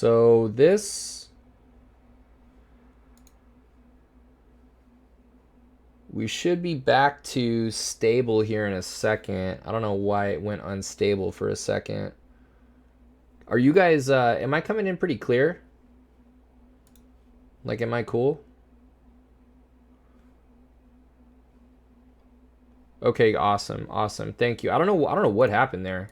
So this, we should be back to stable here in a second. I don't know why it went unstable for a second. Are you guys, am I coming in pretty clear? Like, am I cool? Okay, awesome, awesome. Thank you. I don't know what happened there.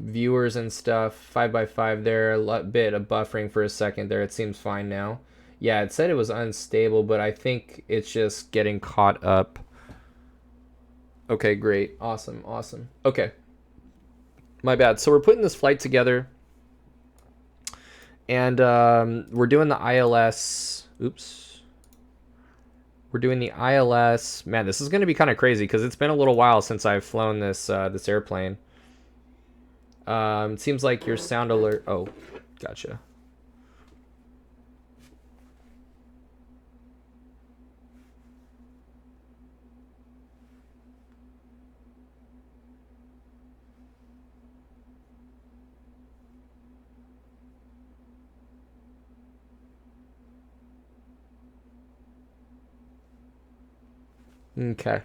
Viewers and stuff, 5x5 there, a bit of buffering for a second there. It seems fine now. Yeah, it said it was unstable, but I think it's just getting caught up. Okay, great. Awesome, awesome. Okay. My bad. So we're putting this flight together, and we're doing the ILS. Oops. We're doing the ILS. Man, this is going to be kind of crazy because it's been a little while since I've flown this this airplane. It seems like your sound alert. Oh, gotcha. Okay.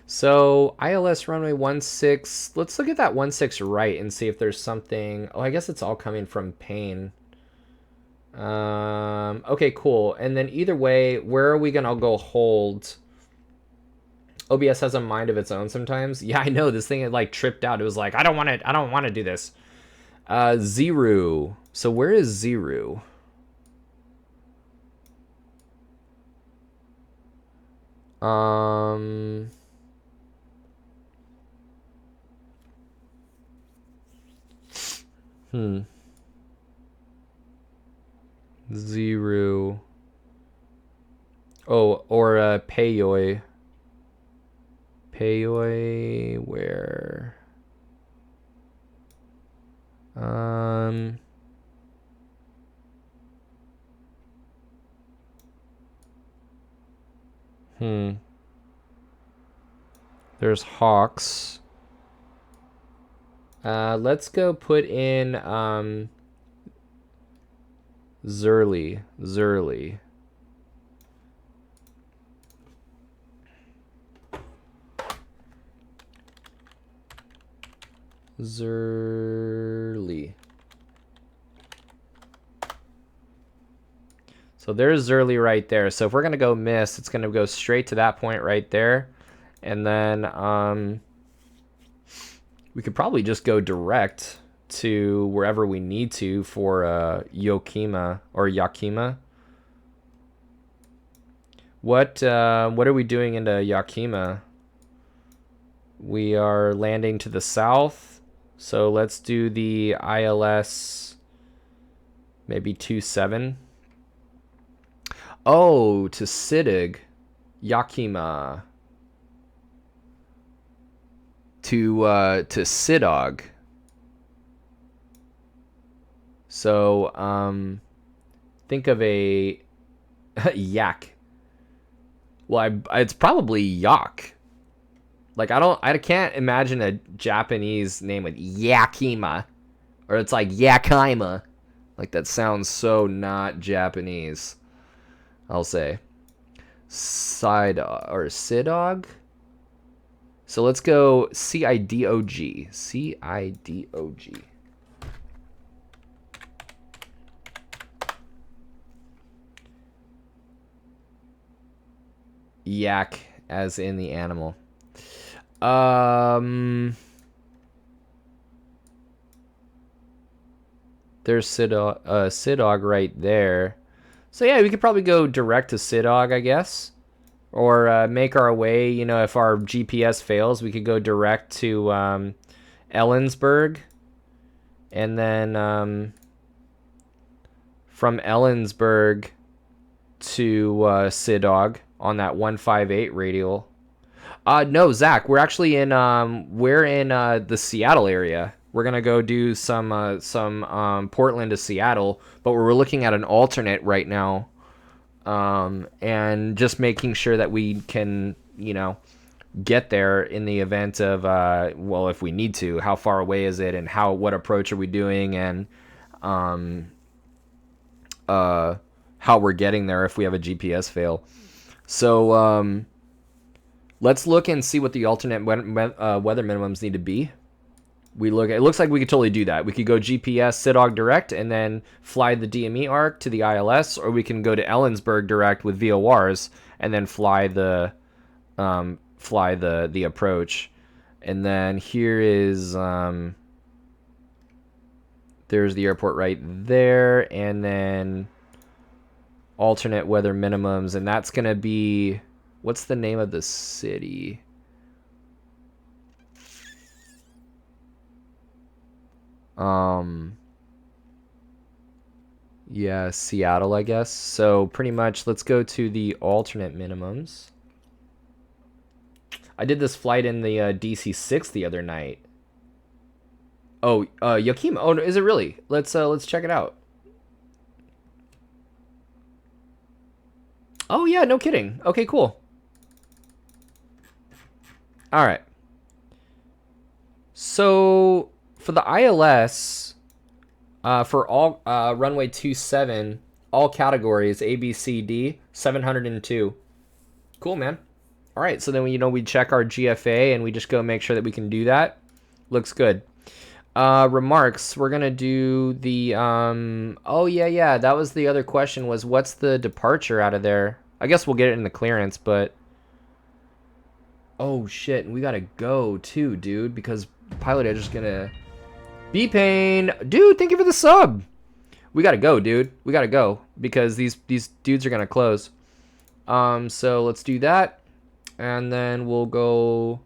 So ILS runway 16. Let's look at that 16 right and see if there's something. Oh, I guess it's all coming from Paine. Okay, cool. And then either way, where are we gonna go hold? OBS has a mind of its own sometimes. Yeah, I know this thing had like tripped out. It was like, I don't want to do this. Zero. So where is Zero? Zero. Oh, or Payoi. Payoi, where? There's Hawks. Let's go put in Zurli. Zurli. So there's Zurli right there. So if we're gonna go miss, it's gonna go straight to that point right there, and then we could probably just go direct to wherever we need to for Yakima or Yakima. What are we doing into Yakima? We are landing to the south, so let's do the ILS maybe 27. Oh, to Siddig, Yakima. To Sidog. So think of a yak. Well, it's probably Yak. Like I can't imagine a Japanese name with Yakima, or it's like Yakima. Like that sounds so not Japanese. I'll say Sidog. So let's go CIDOG. CIDOG. Yak, as in the animal. There's Sidog right there. So yeah, we could probably go direct to Sidog, I guess. Or make our way, you know, if our GPS fails, we could go direct to Ellensburg. And then from Ellensburg to Sidog on that 158 radial. No, Zach, we're actually in the Seattle area. We're gonna go do some Portland to Seattle, but we're looking at an alternate right now, and just making sure that we can, you know, get there in the event of, well, if we need to, how far away is it, and what approach are we doing, and how we're getting there if we have a GPS fail. So let's look and see what the alternate weather minimums need to be. It looks like we could totally do that. We could go GPS SIDOG direct and then fly the DME arc to the ILS, or we can go to Ellensburg direct with VORs and then fly the approach. And then here is there's the airport right there, and then alternate weather minimums, and that's gonna be, what's the name of the city? Yeah, Seattle, I guess. So pretty much, let's go to the alternate minimums. I did this flight in the DC-6 the other night. Oh, Yakima. Oh, no, is it really? Let's check it out. Oh yeah, no kidding. Okay, cool. All right. So for the ILS, for all runway 27, all categories A, B, C, D, 702. Cool, man. All right, so then we check our GFA and we just go make sure that we can do that. Looks good. Remarks. We're gonna do the oh yeah, that was the other question, was what's the departure out of there? I guess we'll get it in the clearance, but oh shit, we gotta go too, dude, because Pilot Edge is gonna be pain. Dude, thank you for the sub. We gotta go, dude. We gotta go because these dudes are gonna close. So let's do that, and then we'll go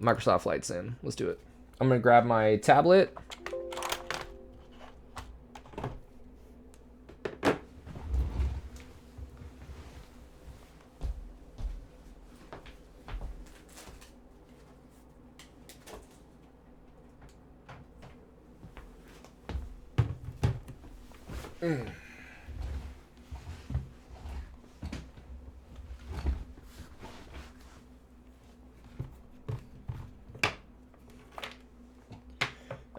Microsoft Flight Sim. Let's do it. I'm gonna grab my tablet.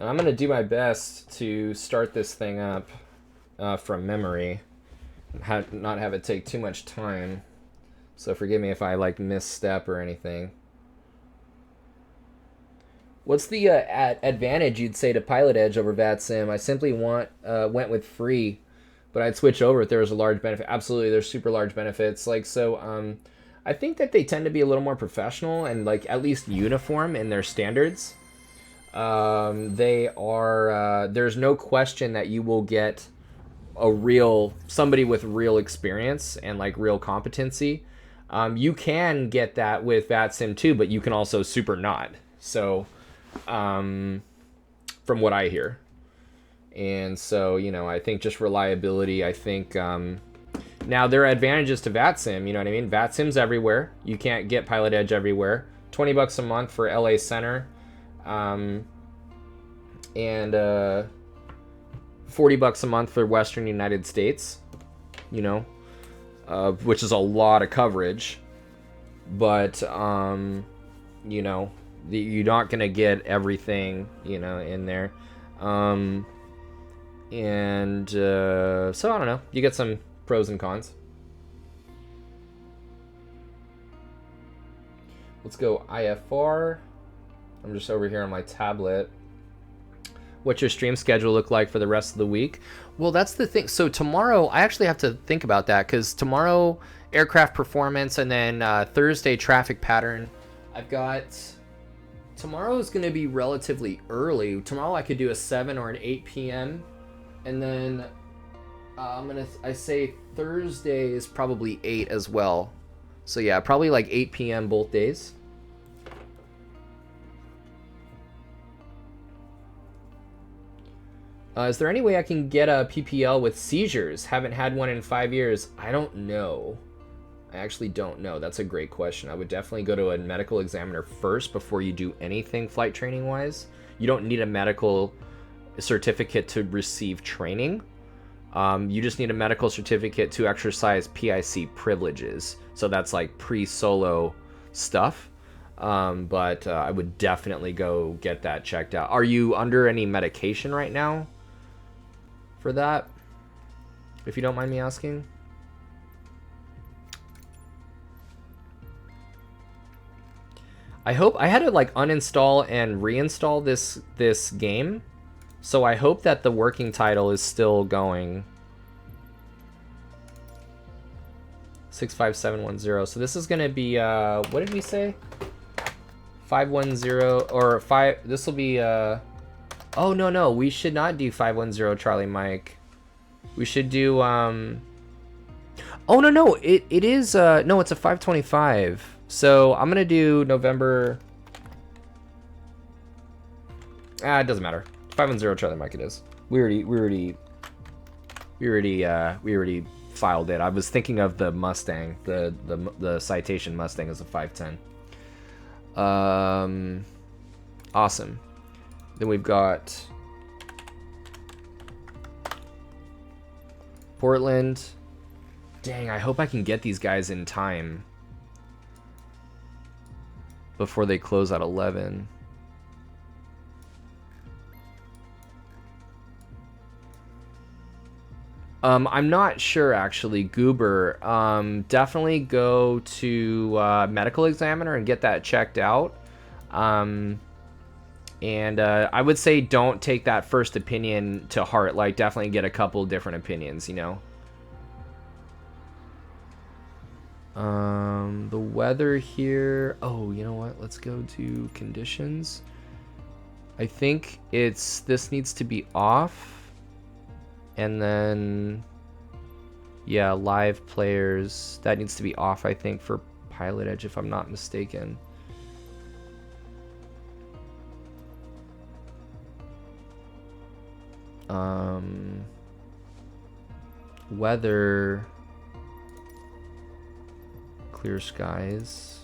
I'm going to do my best to start this thing up from memory, not have it take too much time. So forgive me if I misstep or anything. What's the advantage you'd say to Pilot Edge over VATSIM? I simply went with free, but I'd switch over if there was a large benefit. Absolutely, there's super large benefits. I think that they tend to be a little more professional and at least uniform in their standards. They are, there's no question that you will get somebody with real experience and real competency. You can get that with VATSIM too, but you can also super not. So, from what I hear. And so, I think just reliability, I think, now there are advantages to VATSIM, you know what I mean? VATSIM's everywhere. You can't get Pilot Edge everywhere. $20 a month for LA Center. And $40 a month for Western United States, which is a lot of coverage, but you're not gonna get everything in there, so I don't know, you get some pros and cons. Let's go IFR. I'm just over here on my tablet. What's your stream schedule look like for the rest of the week? Well, that's the thing. So tomorrow, I actually have to think about that because tomorrow, aircraft performance, and then Thursday, traffic pattern. Tomorrow is going to be relatively early. Tomorrow I could do a 7 or an 8 p.m. And then I say Thursday is probably 8 as well. So yeah, probably 8 p.m. both days. Is there any way I can get a PPL with seizures? Haven't had one in 5 years. I don't know. I actually don't know. That's a great question. I would definitely go to a medical examiner first before you do anything flight training wise. You don't need a medical certificate to receive training. You just need a medical certificate to exercise PIC privileges. So that's like pre-solo stuff. But I would definitely go get that checked out. Are you under any medication right now for that? If you don't mind me asking. I hope I had to like uninstall and reinstall this game. So I hope that the working title is still going. 65710. So this is going to be what did we say? 510 or 5 this will be oh no, we should not do 510 Charlie Mike. We should do oh no, it is no, it's a 525. So I'm going to do November. It doesn't matter. 510 Charlie Mike it is. We already filed it. I was thinking of the Mustang, the Citation Mustang as a 510. Awesome. Then we've got Portland. Dang, I hope I can get these guys in time before they close at 11. I'm not sure actually, Goober. Definitely go to medical examiner and get that checked out. And I would say don't take that first opinion to heart. Like, definitely get a couple different opinions, you know. The weather here. Oh, you know what? Let's go to conditions. I think this needs to be off. And then, yeah, live players. That needs to be off, I think, for Pilot Edge, if I'm not mistaken. Weather. Clear skies.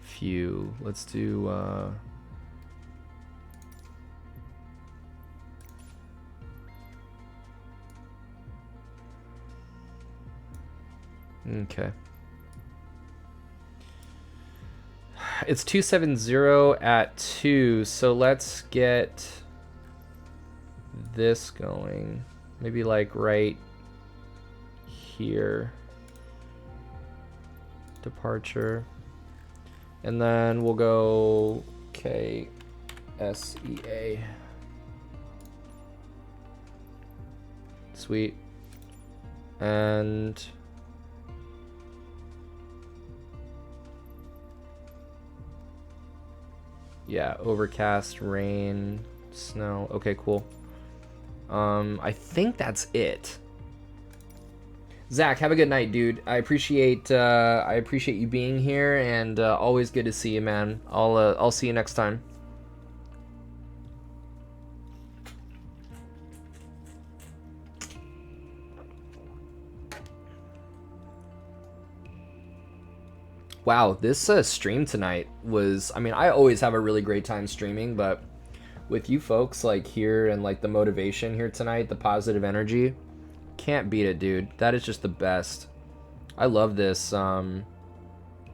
Few. Let's do, okay. It's 270 at 2, so let's get this going. Maybe like right here. Departure. And then we'll go KSEA. Sweet. And yeah, overcast, rain, snow. Okay, cool. I think that's it. Zach, have a good night, dude. I appreciate you being here, and always good to see you, man. I'll see you next time. Wow, this stream tonight was, I mean, I always have a really great time streaming, but with you folks like here and like the motivation here tonight, the positive energy, can't beat it, dude. That is just the best. I love this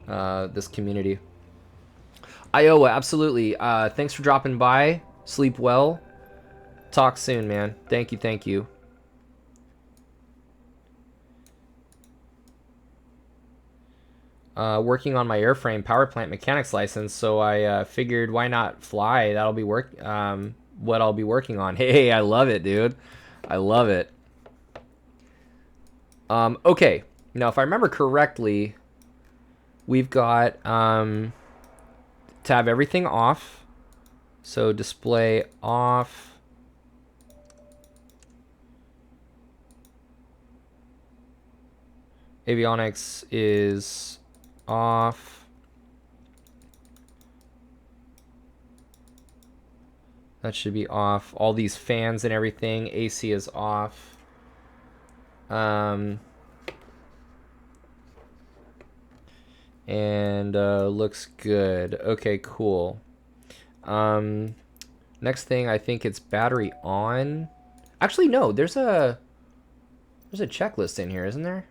this community. Iowa, absolutely. Thanks for dropping by. Sleep well. Talk soon, man. Thank you, thank you. Working on my airframe power plant mechanics license, so I figured why not fly? That'll be what I'll be working on. Hey, I love it, dude. I love it. Okay, now if I remember correctly, we've got to have everything off. So display off. Avionics is off. That should be off. All these fans and everything. AC is off. And looks good. Okay, cool. Next thing, I think it's battery on. Actually, no. There's a checklist in here, isn't there?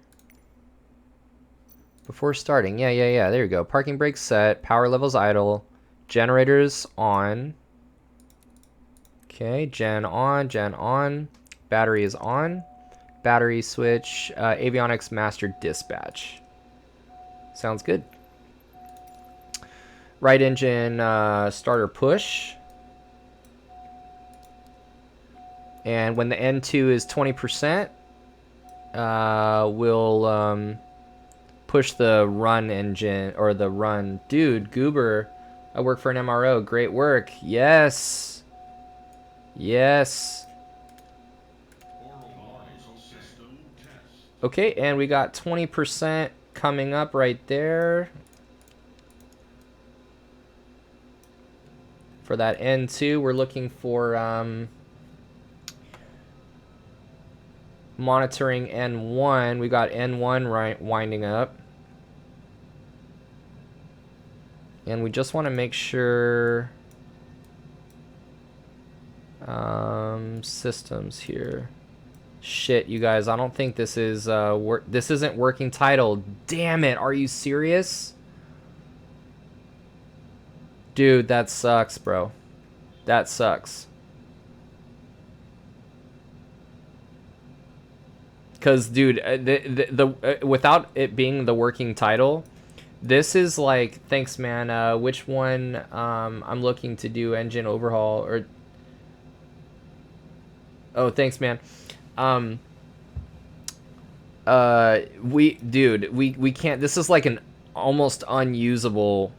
Before starting. Yeah. There you go. Parking brake set. Power levels idle. Generators on. Okay. Gen on. Battery is on. Battery switch. Avionics master dispatch. Sounds good. Right engine starter push. And when the N2 is 20%, we'll push the run engine, or the run. Dude, Goober, I work for an MRO. Great work. Yes. Yes. Okay, and we got 20% coming up right there. For that N2, we're looking for monitoring N1. We got N1 winding up. And we just want to make sure systems here. Shit, you guys, I don't think this is this isn't working title. Damn it, are you serious? Dude, that sucks, bro. That sucks. Cause, dude, the without it being the working title, this is like, thanks, man. Which one? I'm looking to do engine overhaul or. Oh, thanks, man. We can't. This is like an almost unusable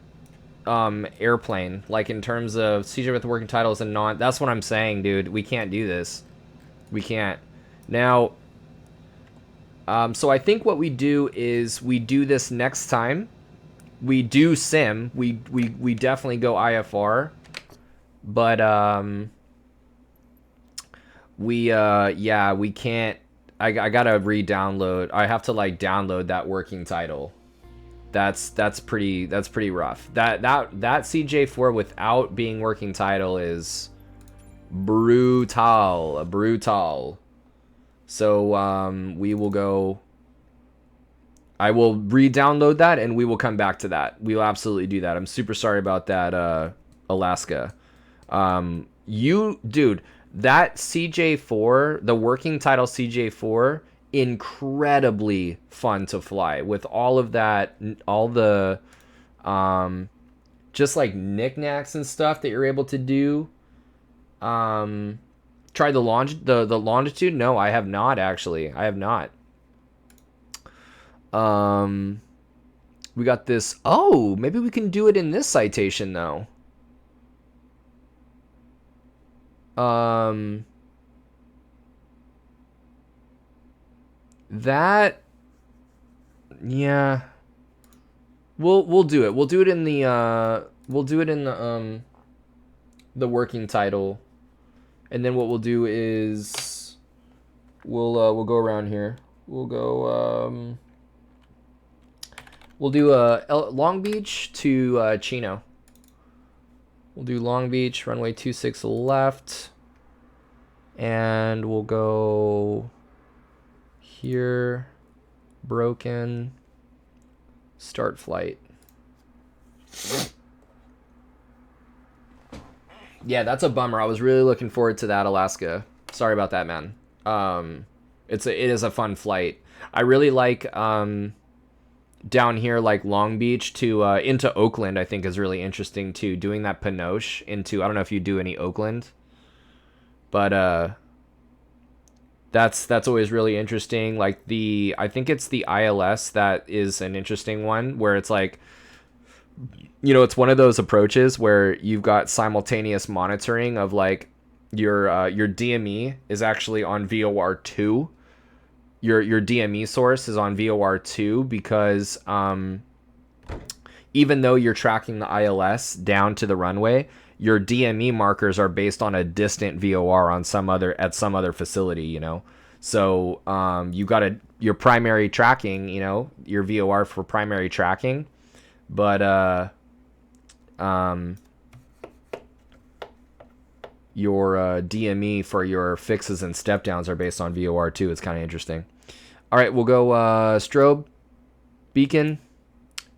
airplane, like in terms of CJ with the working titles and not. That's what I'm saying, dude. We can't do this. We can't. Now. So I think what we do is we do this next time. We do sim. We definitely go IFR, but we can't. I gotta re-download. I have to like download that working title. That's pretty rough. That CJ4 without being working title is brutal. So we will go. I will re-download that and we will come back to that. We will absolutely do that. I'm super sorry about that, Alaska. Dude, that CJ4, the working title CJ4, incredibly fun to fly with all of that, all the just like knickknacks and stuff that you're able to do. Try the longitude? No, I have not actually. I have not. We got this. Oh, maybe we can do it in this citation though. That, yeah. We'll do it. We'll do it in the the working title. And then what we'll do is we'll go around here. We'll go we'll do Long Beach to Chino. We'll do Long Beach, runway 26 left. And we'll go here, broken, start flight. Yeah, that's a bummer. I was really looking forward to that, Alaska. Sorry about that, man. It is a fun flight. I really like down here, like Long Beach to into Oakland. I think is really interesting too. Doing that Pinoche into, I don't know if you do any Oakland, but that's always really interesting. Like I think it's the ILS that is an interesting one where it's like, you know, it's one of those approaches where you've got simultaneous monitoring of like your DME is actually on VOR2. Your DME source is on VOR2 because even though you're tracking the ILS down to the runway, your DME markers are based on a distant VOR on some other facility, you know. So you got your primary tracking, you know, your VOR for primary tracking, but your DME for your fixes and step downs are based on VOR too. It's kind of interesting. All right, we'll go strobe, beacon.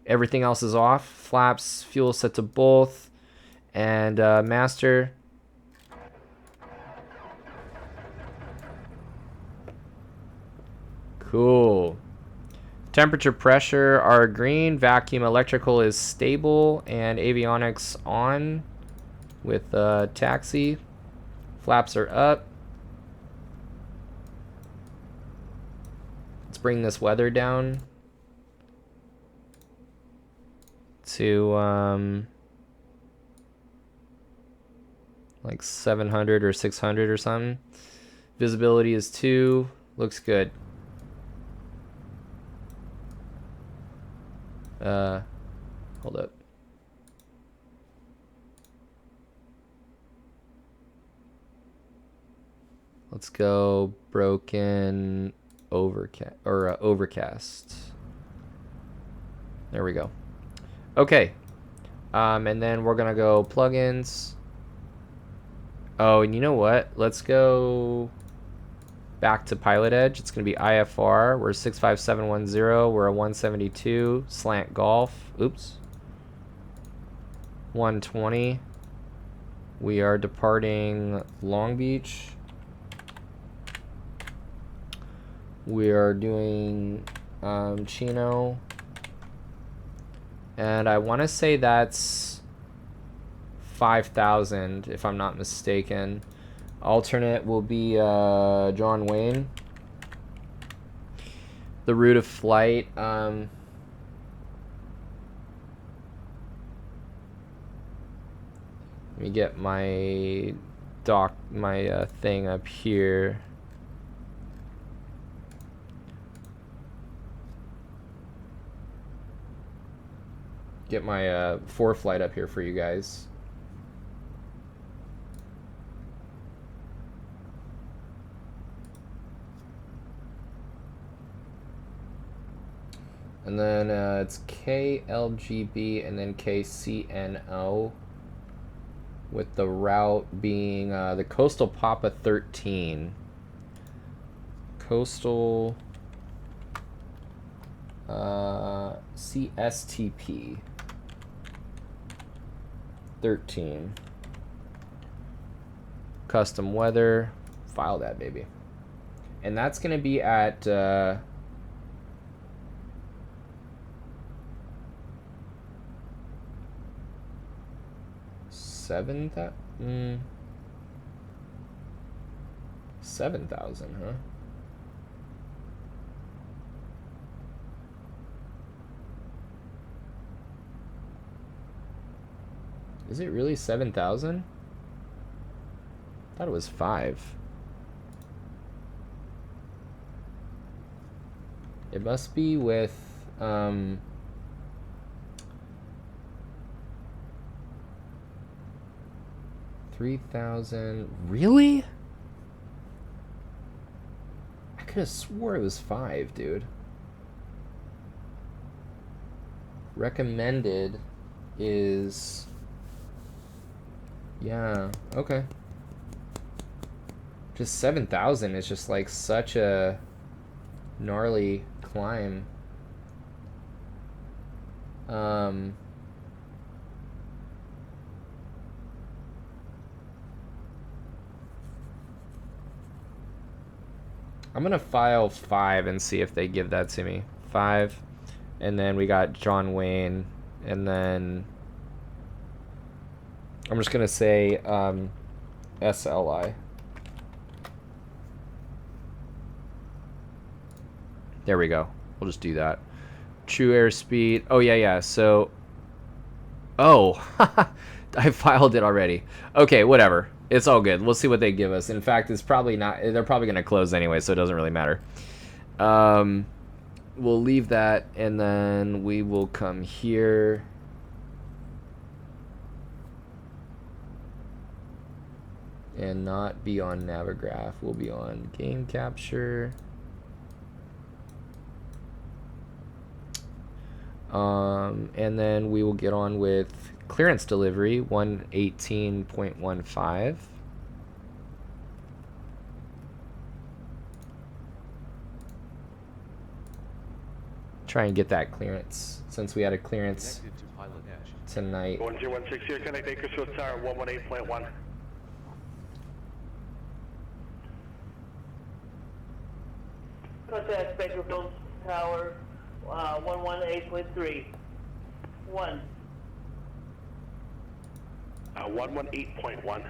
Everything else is off. Flaps, fuel set to both, and master. Cool. Temperature, pressure are green. Vacuum, electrical is stable, and avionics on with taxi. Flaps are up. Let's bring this weather down to like 700 or 600 or something. Visibility is 2. Looks good. Hold up. Let's go broken overcast. There we go. Okay. And then we're gonna go plugins. Oh, and you know what? Let's go back to Pilot Edge. It's going to be IFR. We're 65710. We're a 172. Slant Golf. Oops. 120. We are departing Long Beach. We are doing Chino. And I want to say that's 5,000 if I'm not mistaken. Alternate will be John Wayne. The route of flight. Let me get my thing up here. Get my flight up here for you guys. And then it's KLGB and then KCNO, with the route being the Coastal Papa 13. Coastal CSTP 13. Custom weather. File that, baby. And that's going to be at 7,000, huh? Is it really 7,000? Thought it was 5. It must be with 3,000. Really? I could have swore it was 5, dude. Recommended is... Yeah, okay. Just 7,000 is just like such a gnarly climb. I'm gonna file 5 and see if they give that to me. 5, and then we got John Wayne, and then I'm just gonna say SLI. There we go. We'll just do that. True airspeed. Oh yeah. So, oh, I filed it already. Okay, whatever. It's all good. We'll see what they give us. In fact, it's probably not. They're probably gonna close anyway, so it doesn't really matter. We'll leave that, and then we will come here. And not be on Navigraph. We'll be on game capture. And then we will get on with clearance delivery 118.15. Try and get that clearance since we had a clearance tonight. 1016 here, connect Bakersfield Tower 118.1. Contact Bakersfield Tower 118.3. 1. 118.1.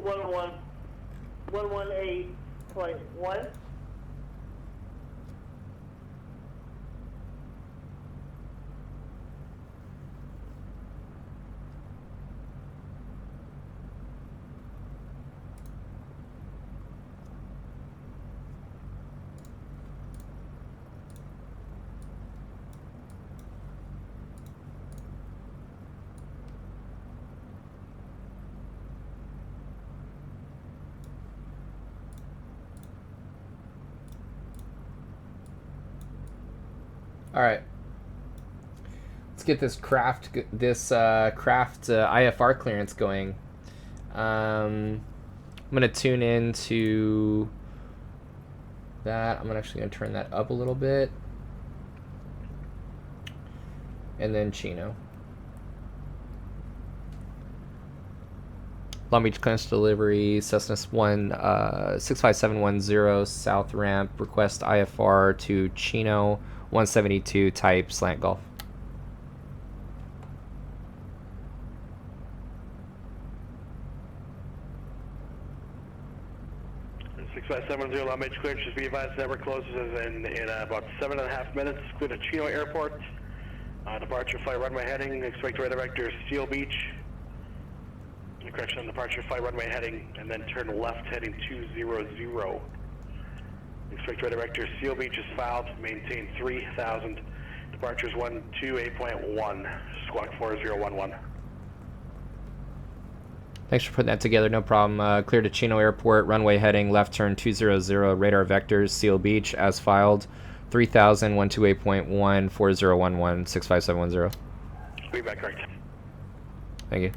One 118.1. All right. Let's get this craft IFR clearance going. I'm gonna tune into that. I'm actually gonna turn that up a little bit, and then Chino. Long Beach clearance delivery, Cessna 65710 south ramp. Request IFR to Chino 172 type slant golf. And 6570 Long Beach clearance. Just be advised, network closes in about 7.5 minutes. Clear to Chino Airport. Departure flight runway heading. Expect radar vector Seal Beach. Correction on departure flight runway heading, and then turn left heading 200. Expect radar vector Seal Beach is filed. Maintain 3000. Departures 128.1. Squawk 4011. Thanks for putting that together. No problem. Clear to Chino Airport. Runway heading left turn 200. Radar vectors Seal Beach as filed. 3000 128.1 4011 65710. Be back correct. Thank you.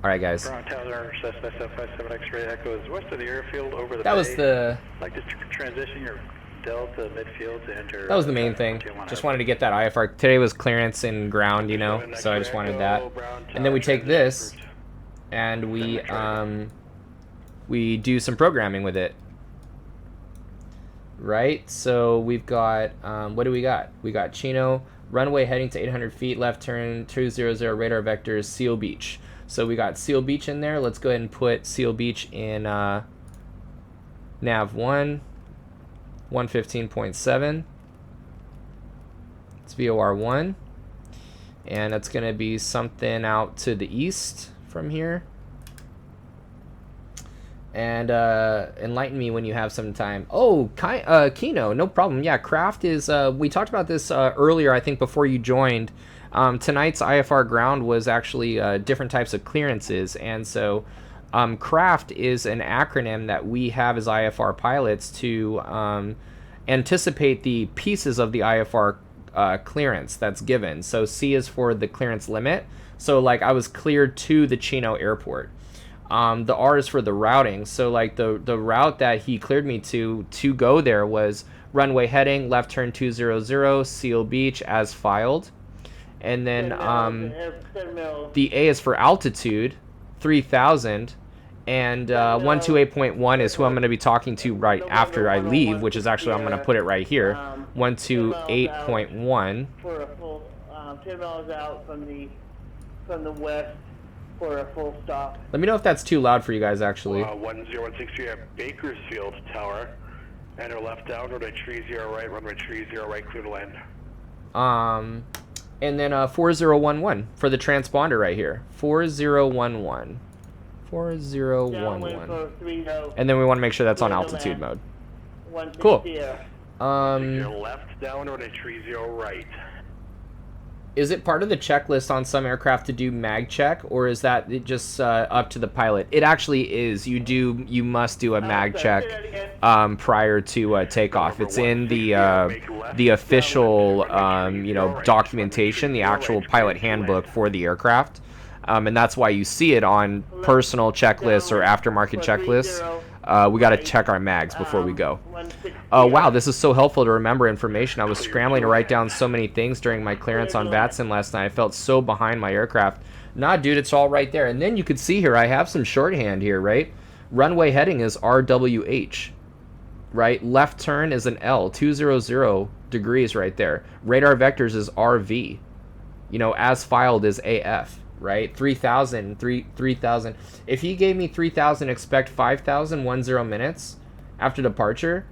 All right, guys. Tower, Cessna 757 X-ray echoes west of the airfield over the That was the. Like to transition your Delta midfield to enter. That was the main thing. Just wanted to get that IFR. Today was clearance and ground, you know, so I just wanted that. And then we take this, and we do some programming with it. Right? So we've got, what do we got? We got Chino, runway heading to 800 feet, left turn 200, radar vectors, Seal Beach. So we got Seal Beach in there. Let's go ahead and put Seal Beach in nav 1, 115.7. It's VOR 1. And that's going to be something out to the east from here. And enlighten me when you have some time. Oh, Kino, no problem. Yeah, craft is, we talked about this earlier, I think, before you joined. Tonight's IFR ground was actually different types of clearances, and so craft is an acronym that we have as IFR pilots to anticipate the pieces of the IFR clearance that's given. So C is for the clearance limit. So like I was cleared to the Chino airport. The R is for the routing. So like the route that he cleared me to go there was runway heading, left turn 200, Seal Beach as filed. And then the A is for altitude, 3000, and 128.1 is who I'm going to be talking to right after I leave, which is actually, I'm going to put it right here, 128.1. For a full 10 miles out from the west for a full stop. Let me know if that's too loud for you guys, actually. 10163 at Bakersfield Tower. Enter left downward at 30 right, runway 30 right, clear to land. And then 4011 for the transponder right here. 4011. 4011. And then we want to make sure that's on altitude mode. Cool. Left downward at 30 right. Is it part of the checklist on some aircraft to do mag check, or is that just up to the pilot? It actually is. You must do a mag check prior to takeoff. It's in the official documentation, the actual pilot handbook for the aircraft. And that's why you see it on personal checklists or aftermarket checklists. We got to check our mags before we go. Oh, wow, this is so helpful to remember information. I was scrambling to write down so many things during my clearance on VATSIM last night. I felt so behind my aircraft. Nah, dude, it's all right there. And then you could see here, I have some shorthand here, right? Runway heading is RWH, right? Left turn is an L, 200 degrees right there. Radar vectors is RV. You know, as filed is AF, right? 3,000. If he gave me 3,000, expect 5,000, 10 minutes after departure,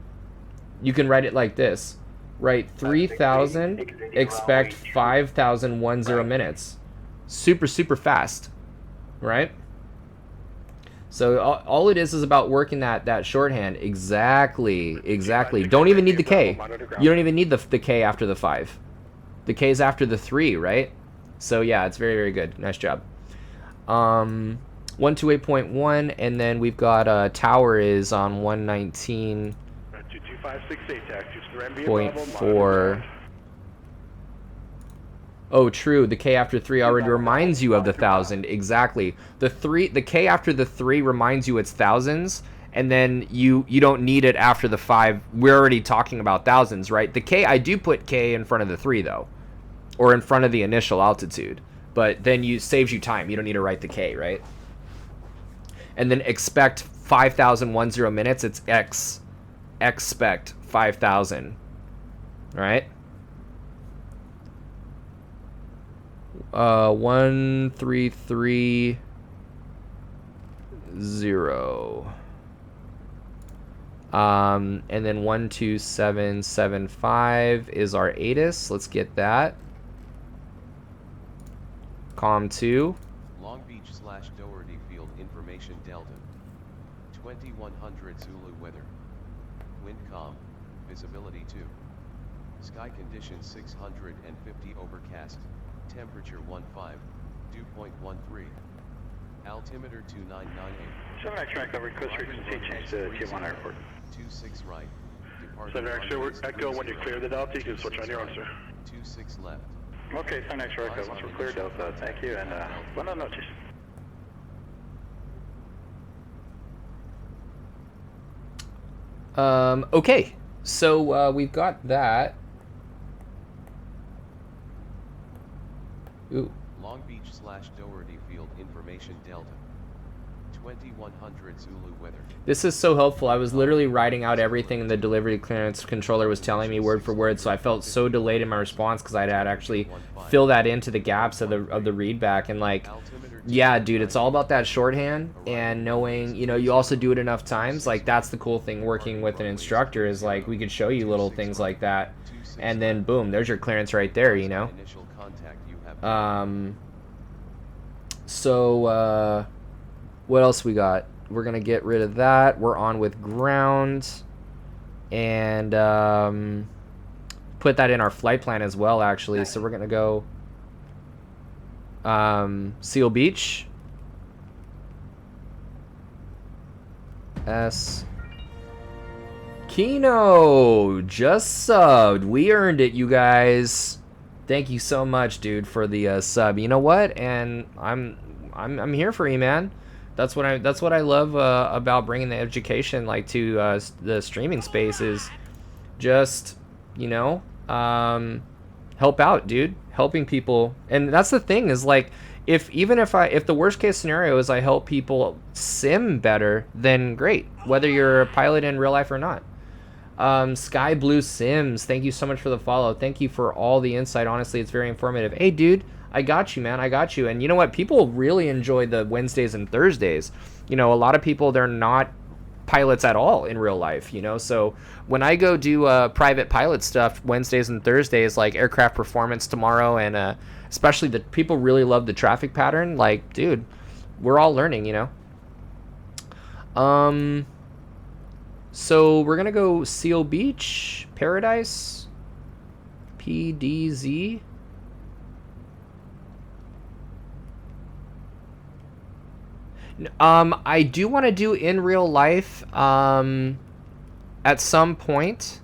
you can write it like this, right? 3,000, expect 5,000, 10 minutes. Super, super fast, right? So all it is about working that shorthand. Exactly. Don't even need the K. You don't even need the K after the 5. The K is after the 3, right? So yeah, it's very, very good. Nice job. 128.1, and then we've got tower is on 119.4. Oh, true. The K after 3 already reminds you of the 1,000. Exactly. The K after the 3 reminds you it's thousands, and then you don't need it after the 5. We're already talking about thousands, right? The K, I do put K in front of the 3 though, or in front of the initial altitude. But then saves you time. You don't need to write the K, right? And then expect 5,000 minutes. It's expect 5,000, right? 1330. And then 12775 is our ATIS. Let's get that. Com 2. Long Beach / Doherty Field Information Delta. 2100 Zulu weather. Wind calm. Visibility 2. Sky conditions 650 overcast. Temperature 15. Dew point 13. Altimeter 2998. 7X recovery, coast frequency change to Tijuana Airport. 26 right. Departure 7X Echo, when you clear the Delta, you can switch on your own, sir. 26 left. Okay, 7X Echo, once we're clear Delta, thank you, and buenas noches. Okay, so we've got that. Ooh. Long Beach / Doherty Field Information Delta. 2100 Zulu weather. This is so helpful. I was literally writing out everything the delivery clearance controller was telling me word for word, so I felt so delayed in my response because I had actually fill that into the gaps of the read back. And like, yeah, dude, it's all about that shorthand and knowing, you know, you also do it enough times. Like, that's the cool thing working with an instructor is like we could show you little things like that, and then boom, there's your clearance right there, you know. So what else we got? We're gonna get rid of that. We're on with ground, and put that in our flight plan as well, actually. So we're gonna go Seal Beach, S. Kino just subbed. We earned it, you guys. Thank you so much, dude, for the sub. You know what? And I'm here for you, man. That's what I love about bringing the education like to the streaming space is just, you know, help out, dude. Helping people. And that's the thing is like if the worst case scenario is I help people sim better, then great. Whether you're a pilot in real life or not. Sky Blue Sims, thank you so much for the follow. Thank you for all the insight. Honestly, it's very informative. Hey, dude, I got you, man. I got you. And you know what? People really enjoy the Wednesdays and Thursdays. You know, a lot of people, they're not pilots at all in real life, you know? So when I go do private pilot stuff Wednesdays and Thursdays, like aircraft performance tomorrow, and especially the people really love the traffic pattern. Like, dude, we're all learning, you know? So we're gonna go Seal Beach, Paradise, PDZ. I do want to do in real life at some point,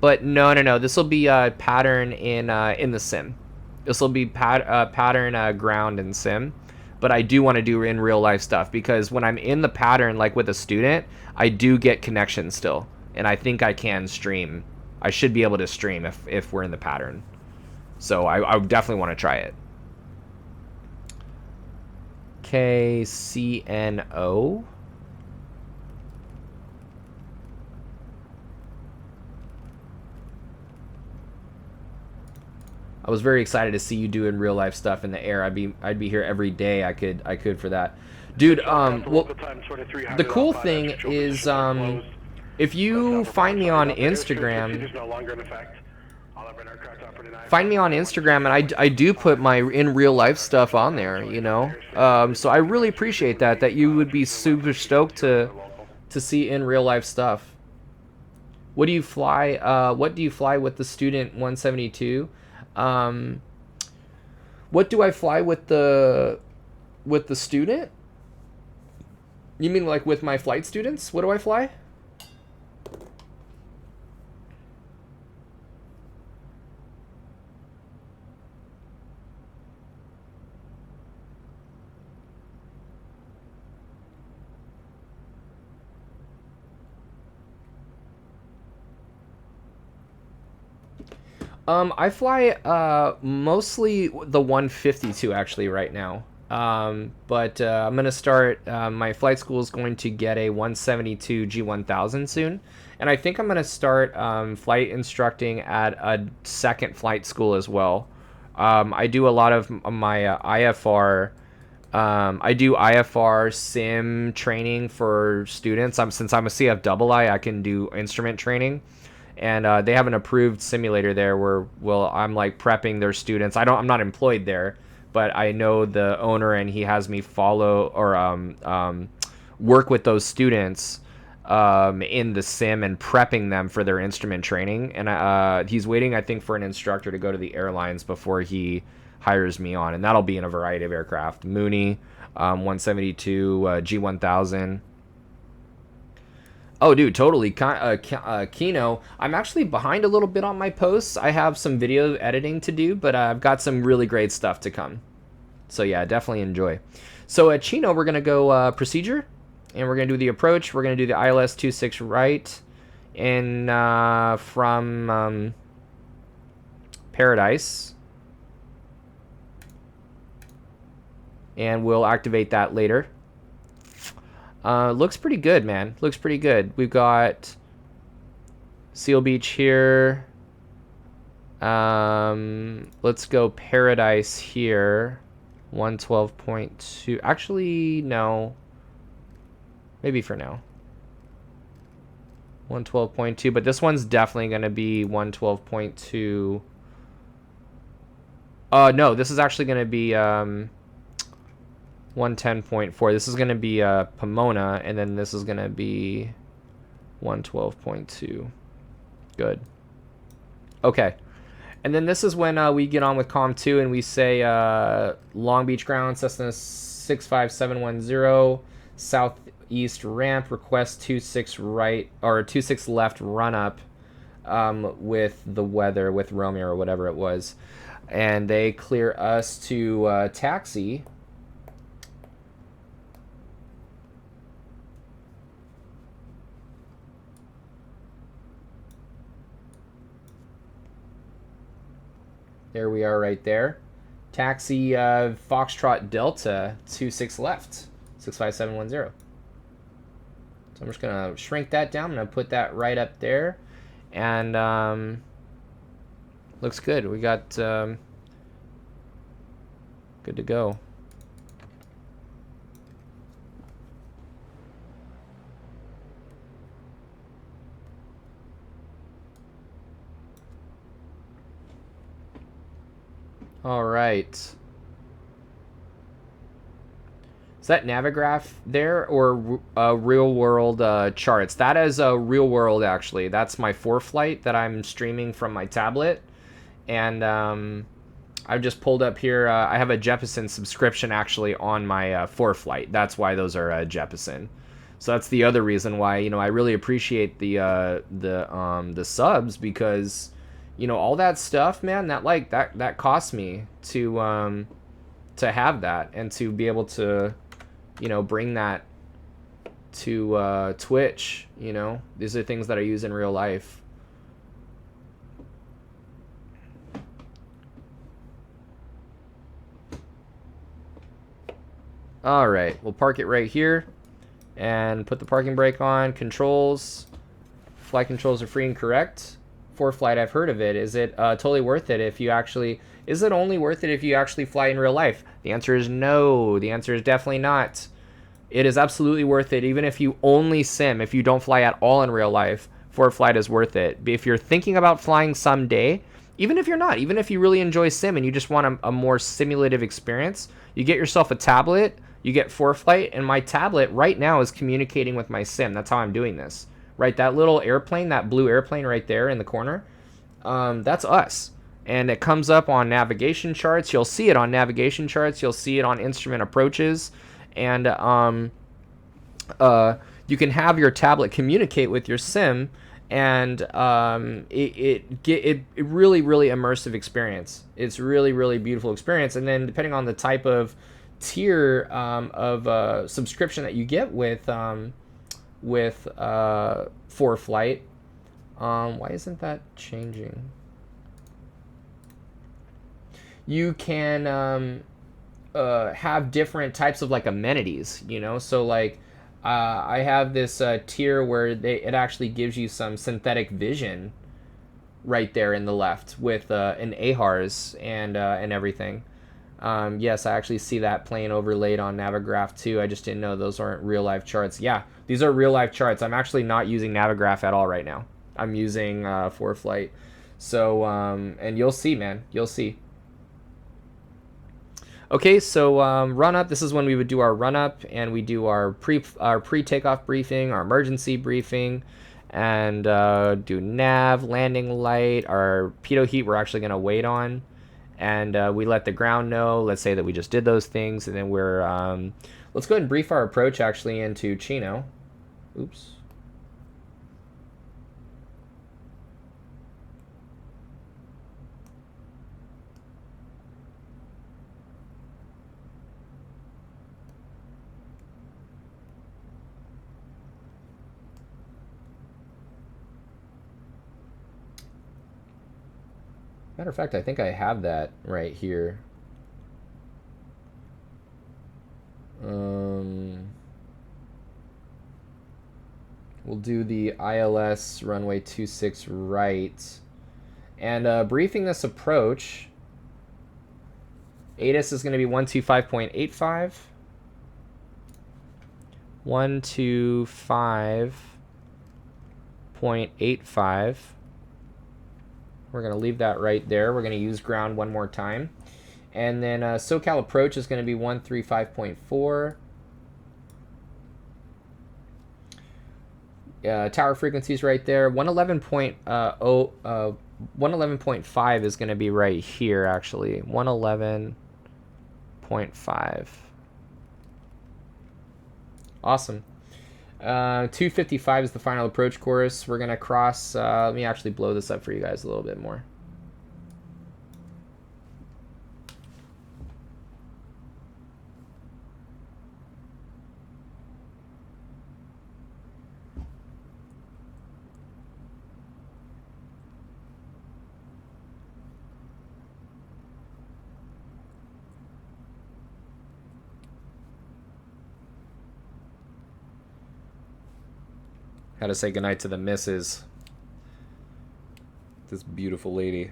but no. This will be a pattern in the sim. This will be pattern ground and sim. but I do want to do in real life stuff, because when I'm in the pattern, like with a student, I do get connection still, and I think I can stream. I should be able to stream if we're in the pattern. So I definitely want to try it. KCNO. I was very excited to see you doing real life stuff in the air. I'd be here every day. I could for that, dude. Well, the cool thing is, if you find me on Instagram, and I do put my in real life stuff on there, you know. So I really appreciate that you would be super stoked to see in real life stuff. What do you fly? What do you fly with the Student 172? What do I fly with the student? You mean like with my flight students? What do I fly? I fly mostly the 152 actually right now. But I'm gonna start. My flight school is going to get a 172 G1000 soon, and I think I'm gonna start flight instructing at a second flight school as well. I do a lot of my IFR. I do IFR sim training for students. Since I'm a CFII, I can do instrument training. And they have an approved simulator there where, well, I'm like prepping their students. I'm not employed there, but I know the owner, and he has me follow or work with those students in the sim and prepping them for their instrument training. And he's waiting, I think, for an instructor to go to the airlines before he hires me on, and that'll be in a variety of aircraft: Mooney, 172, G1000. Oh, dude, totally. Kino, I'm actually behind a little bit on my posts. I have some video editing to do, but I've got some really great stuff to come. So yeah, definitely enjoy. So at Chino, we're going to go procedure, and we're going to do the approach. We're going to do the ILS 26 right, and from Paradise. And we'll activate that later. Looks pretty good, man. Looks pretty good. We've got Seal Beach here. Let's go Paradise here. 112.2. Actually, no. Maybe for now. 112.2, but this one's definitely going to be 112.2. No, this is actually going to be 110.4. This is going to be Pomona, and then this is going to be 112.2. Good. Okay. And then this is when we get on with COM 2 and we say Long Beach ground, Cessna 65710, southeast ramp, request 26 right or 26 left run up with the weather, with Romeo or whatever it was. And they clear us to taxi. There we are right there. Taxi Foxtrot Delta 26 left, 65710. So I'm just going to shrink that down. I'm going to put that right up there. And looks good. We got good to go. All right. Is that Navigraph there or real world charts? That is a real world, actually. That's my ForeFlight that I'm streaming from my tablet. And I've just pulled up here. I have a Jeppesen subscription actually on my ForeFlight. That's why those are Jeppesen. So that's the other reason why, you know, I really appreciate the subs, because, you know, all that stuff, man, that cost me to to have that and to be able to, you know, bring that to Twitch. You know, these are things that I use in real life. All right, we'll park it right here and put the parking brake on. Controls, flight controls are free and correct. For flight, I've heard of it. Is it totally worth it if you actually, is it only worth it if you actually fly in real life? The answer is no. The answer is definitely not. It is absolutely worth it even if you only sim, if you don't fly at all in real life. For flight is worth it. If you're thinking about flying someday, even if you're not, even if you really enjoy sim and you just want a more simulative experience, you get yourself a tablet. You get ForeFlight, and my tablet right now is communicating with my sim. That's how I'm doing this. Right, that little airplane, that blue airplane right there in the corner, that's us. And it comes up on navigation charts. You'll see it on navigation charts. You'll see it on instrument approaches. And you can have your tablet communicate with your sim, and it really, really immersive experience. It's really, really beautiful experience. And then depending on the type of tier of subscription that you get with ForeFlight, why isn't that changing? You can have different types of like amenities, you know. So like I have this tier where it actually gives you some synthetic vision right there in the left with an AHRS and everything. Yes, I actually see that plane overlaid on Navigraph too. I just didn't know those aren't real life charts. Yeah, these are real life charts. I'm actually not using Navigraph at all right now. I'm using ForeFlight. So, and you'll see, man. You'll see. Okay, so run up. This is when we would do our run up, and we do our pre-takeoff briefing, our emergency briefing, and do nav, landing light, our pitot heat we're actually going to wait on. And we let the ground know, let's say that we just did those things, and then we're, let's go ahead and brief our approach actually into Chino. Oops. Matter of fact, I think I have that right here. We'll do the ILS runway 26 right. And briefing this approach, ATIS is going to be 125.85. 125.85. We're going to leave that right there. We're going to use ground one more time. And then SoCal approach is going to be 135.4. Tower frequencies right there. 111.5 is going to be right here, actually. 111.5. Awesome. 255 is the final approach course. We're going to cross, let me actually blow this up for you guys a little bit more. Had to say goodnight to the missus. This beautiful lady.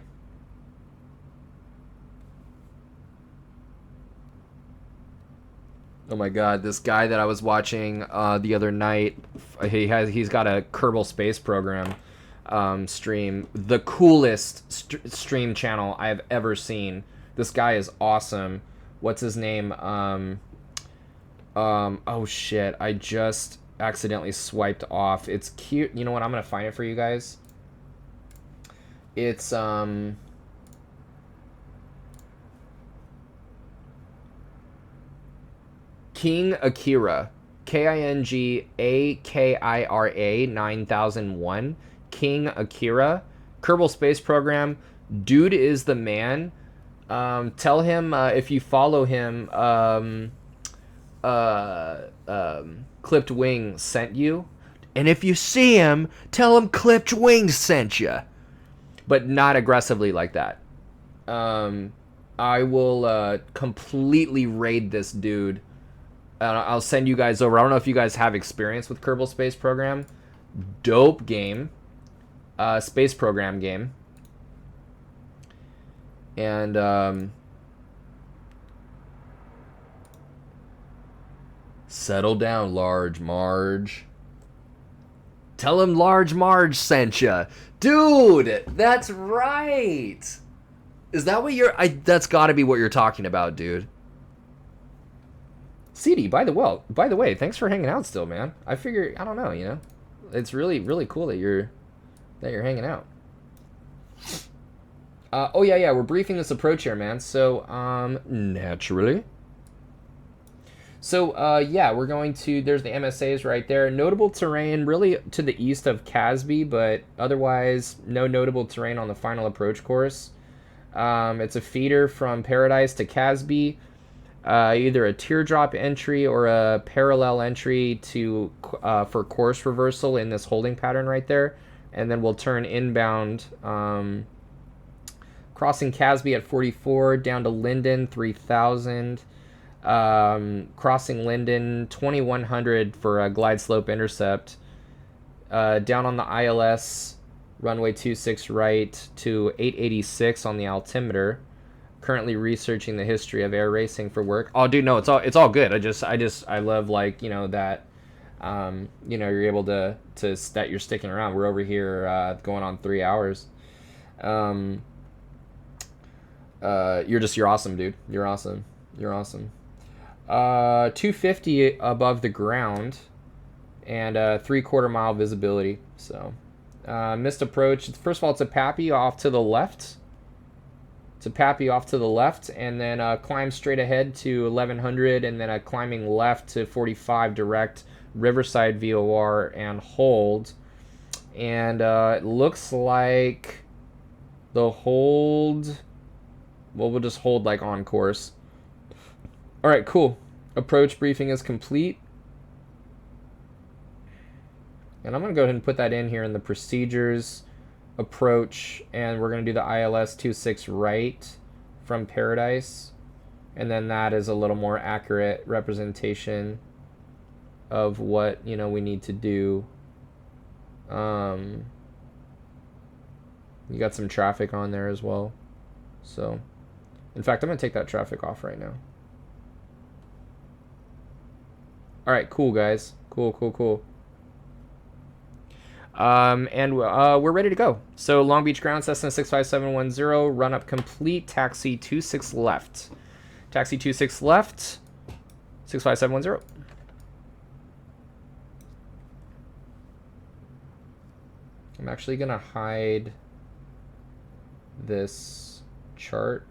Oh my god, this guy that I was watching the other night, he's got a Kerbal Space Program stream. The coolest stream channel I've ever seen. This guy is awesome. What's his name? Oh shit, I just accidentally swiped off. It's cute. You know what? I'm gonna find it for you guys. It's King Akira, KINGAKIRA 9001. King Akira, Kerbal Space Program. Dude is the man. Tell him if you follow him, Clipped Wing sent you. And if you see him, tell him Clipped Wing sent you. But not aggressively like that. I will completely raid this dude. I'll send you guys over. I don't know if you guys have experience with Kerbal Space Program. Dope game. Space program game. And settle down, Large Marge. Tell him Large Marge sent ya. Dude, that's right. Is that what you're... that's got to be what you're talking about, dude. CD, by the way, thanks for hanging out still, man. I figure, I don't know, you know. It's really, really cool that you're hanging out. Oh, yeah, we're briefing this approach here, man. So, naturally. So, yeah, we're going to... There's the MSAs right there. Notable terrain really to the east of Casby, but otherwise no notable terrain on the final approach course. It's a feeder from Paradise to Casby. Either a teardrop entry or a parallel entry to for course reversal in this holding pattern right there. And then we'll turn inbound, crossing Casby at 44, down to Linden, 3,000. Crossing Linden, 2,100 for a glide slope intercept. Down on the ILS, runway 26 right to 886 on the altimeter. Currently researching the history of air racing for work. Oh, dude, no, it's all good. I love, like, you know, that, you know, you're able to that you're sticking around. We're over here going on 3 hours. You're awesome, dude. You're awesome. 250 above the ground and 3/4 mile visibility. So missed approach. First of all, it's a Pappy off to the left. And then climb straight ahead to 1100, and then a climbing left to 45 direct Riverside VOR and hold. And it looks like the hold... Well, we'll just hold like on course. All right, cool. Approach briefing is complete. And I'm going to go ahead and put that in here in the procedures approach. And we're going to do the ILS 26 right from Paradise. And then that is a little more accurate representation of what, you know, we need to do. You got some traffic on there as well. So, in fact, I'm going to take that traffic off right now. Alright, cool, guys. Cool. And we're ready to go. So, Long Beach Ground, Cessna 65710, run up complete, taxi 26 left. Taxi 26 left, 65710. I'm actually going to hide this chart.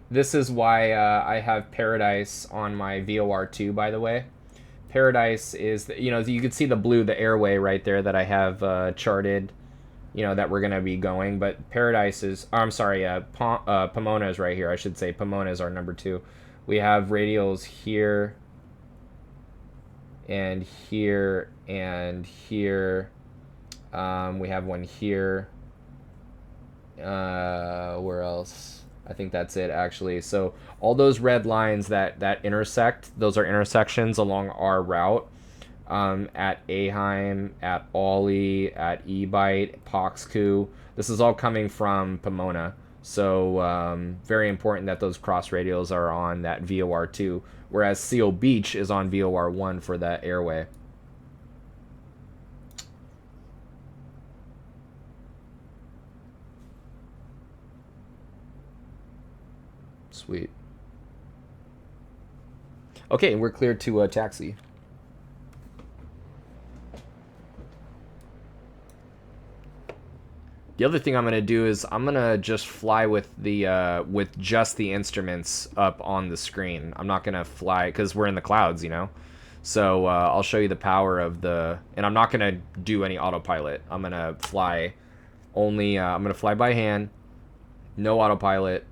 This is why I have Paradise on my VOR2, by the way. Paradise is, you know, you can see the blue, the airway right there that I have charted, you know, that we're going to be going. But Paradise is, I'm sorry, Pomona is right here. I should say Pomona is our number 2. We have radials here, and here, and here. We have one here. Where else? I think that's it, actually. So all those red lines that intersect, those are intersections along our route. At Aheim, at Ollie, at Ebite, Poxku. This is all coming from Pomona. So very important that those cross radials are on that VOR2, whereas Seal Beach is on VOR1 for that airway. Sweet. Okay, we're cleared to taxi. The other thing I'm gonna do is I'm gonna just fly with the with just the instruments up on the screen. I'm not gonna fly because we're in the clouds, you know. So I'll show you the power of the, and I'm not gonna do any autopilot. I'm gonna fly only, I'm gonna fly by hand, no autopilot.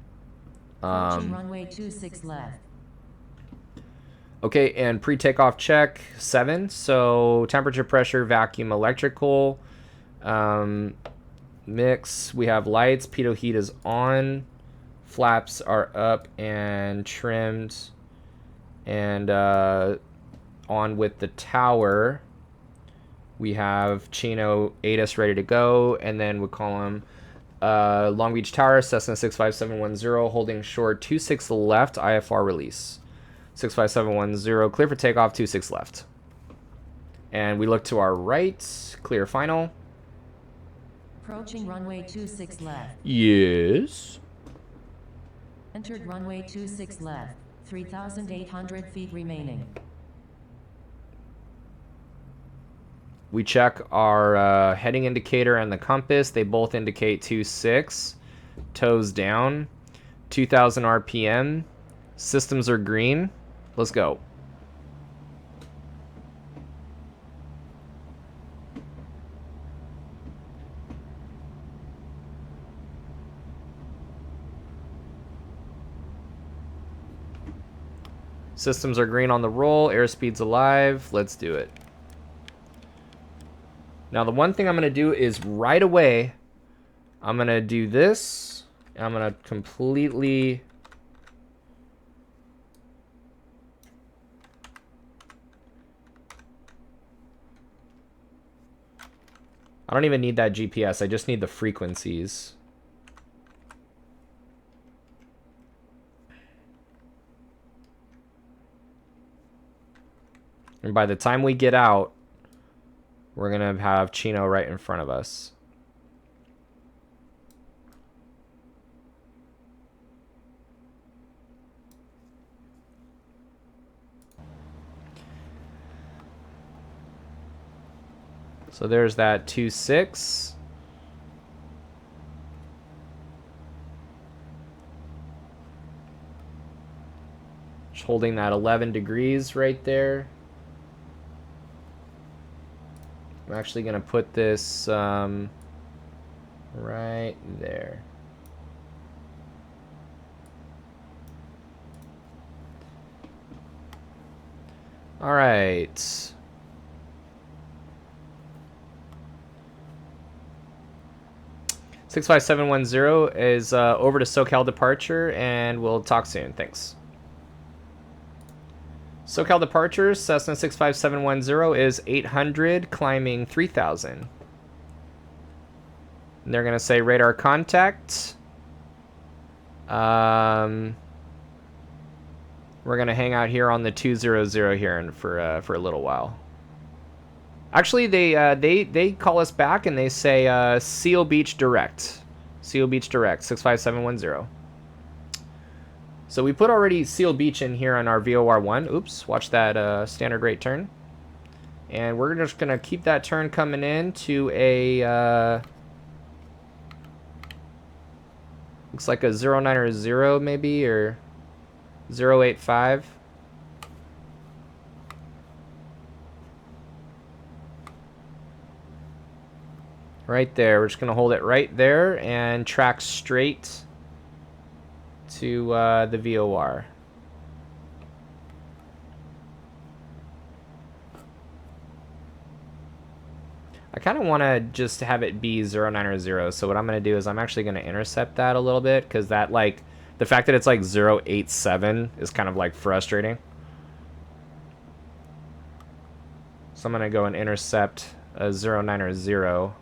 Runway 26 left. Okay, and pre-takeoff check 7. So temperature, pressure, vacuum, electrical, mix. We have lights. Pitot heat is on. Flaps are up and trimmed, and on with the tower. We have Chino ATIS ready to go, and then we call him Long Beach Tower, Cessna 65710, holding short 26 left, IFR release. 65710, clear for takeoff, 26 left. And we look to our right, clear final. Approaching runway 26 left. Yes. Entered runway 26 left. 3,800 feet remaining. We check our heading indicator and the compass. They both indicate 26. Toes down. 2,000 RPM. Systems are green. Let's go. Systems are green on the roll. Airspeed's alive. Let's do it. Now, the one thing I'm going to do is right away, I'm going to do this. And I'm going to completely... I don't even need that GPS. I just need the frequencies. And by the time we get out, we're going to have Chino right in front of us. So there's that 2.6. Just holding that 11 degrees right there. I'm actually going to put this right there. All right. Six 65710 is over to SoCal departure, and we'll talk soon. Thanks. SoCal departure, Cessna 65710 is 800, climbing 3,000. And they're going to say radar contact. We're going to hang out here on the 200 here and for a little while. Actually, they call us back and they say Seal Beach Direct. Seal Beach Direct, 65710. So we put already Seal Beach in here on our VOR1. Oops, watch that standard rate turn. And we're just going to keep that turn coming in to a... looks like a 090 maybe, or 085. Right there. We're just going to hold it right there and track straight to the VOR. I kind of want to just have it be 090. So what I'm going to do is I'm actually going to intercept that a little bit, because that, like, the fact that it's like 087 is kind of like frustrating. So I'm going to go and intercept a 090.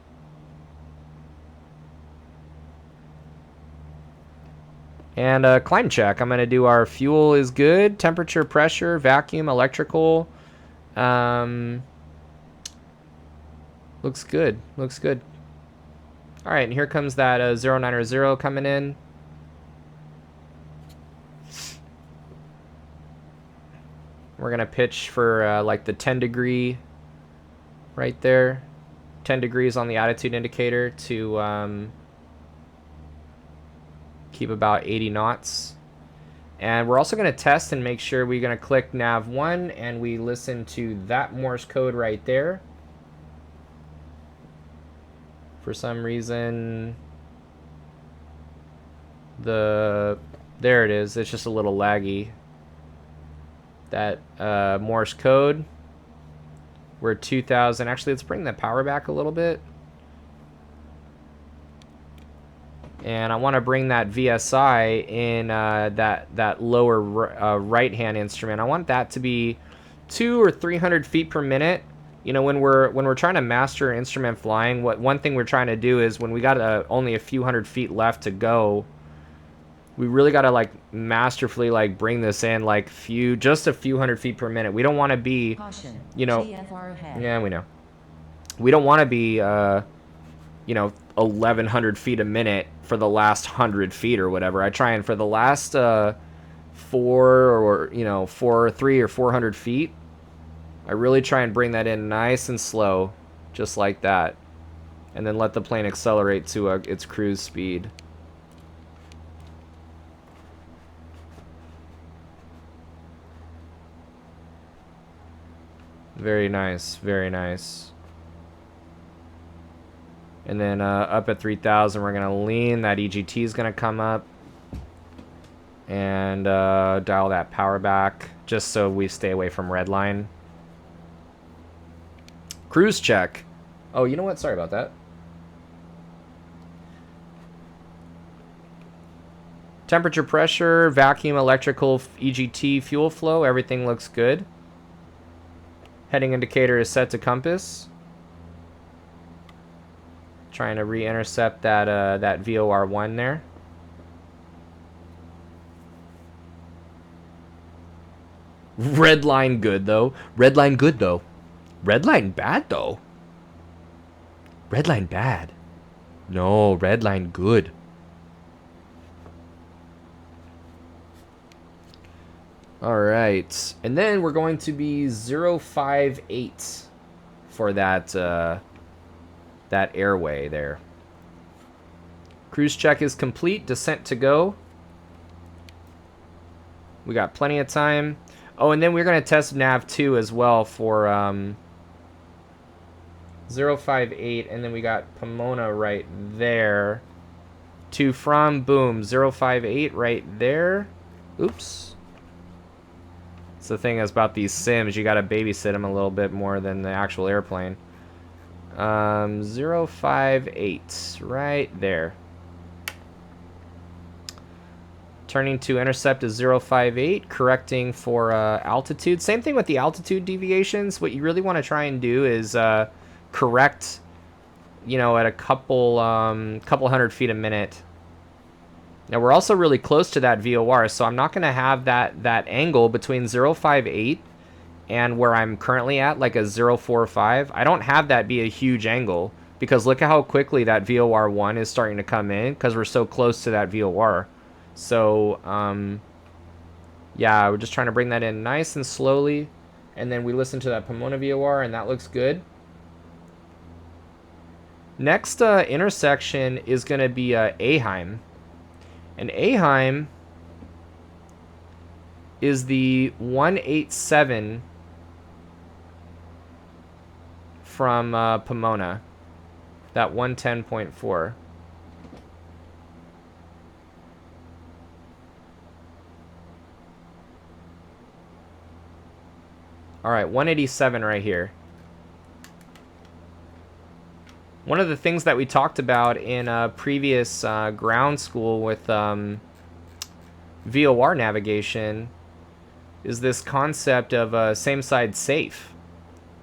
And climb check. I'm going to do our fuel is good, temperature, pressure, vacuum, electrical. Looks good. Looks good. All right, and here comes that 090 coming in. We're going to pitch for like the 10 degree right there. 10 degrees on the attitude indicator to... keep about 80 knots. And we're also going to test and make sure we're going to click nav 1 and we listen to that Morse code right there. For some reason, there it is. It's just a little laggy. That Morse code. We're 2000. Actually, let's bring the power back a little bit. And I want to bring that VSI in that lower right-hand instrument. I want that to be 200 or 300 feet per minute. You know, when we're trying to master instrument flying, one thing we're trying to do is when we got only a few hundred feet left to go, we really got to like masterfully like bring this in like just a few hundred feet per minute. We don't want to be, Caution. you know, IFR ahead. yeah, we know. We don't want to be, you know, 1,100 feet a minute for the last 100 feet or whatever. I try and for the last 3 or 400 feet, I really try and bring that in nice and slow, just like that, and then let the plane accelerate to its cruise speed. Very nice, very nice. And then up at 3,000, we're going to lean. That EGT is going to come up. And dial that power back, just so we stay away from red line. Cruise check. Oh, you know what? Sorry about that. Temperature, pressure, vacuum, electrical, EGT, fuel flow. Everything looks good. Heading indicator is set to compass. Trying to re-intercept that VOR1 there. Red line good though. Red line good though. Red line bad though. Red line bad. No, red line good. All right, and then we're going to be 058 for that that airway there. Cruise check is complete. Descent to go. We got plenty of time. Oh, and then we're going to test nav 2 as well for 058, and then we got Pomona right there. To from, boom, 058 right there. Oops. It's the thing is about these sims, you got to babysit them a little bit more than the actual airplane. 058 right there. Turning to intercept is 058, correcting for altitude. Same thing with the altitude deviations. What you really want to try and do is correct, you know, at a couple hundred feet a minute. Now we're also really close to that VOR, so I'm not going to have that angle between 058 and where I'm currently at, like a 045. I don't have that be a huge angle, because look at how quickly that VOR1 is starting to come in, because we're so close to that VOR. So, yeah, we're just trying to bring that in nice and slowly, and then we listen to that Pomona VOR, and that looks good. Next intersection is going to be Aheim. And Aheim is the 187 from Pomona, that 110.4. All right, 187 right here. One of the things that we talked about in a previous ground school with VOR navigation is this concept of same side safe.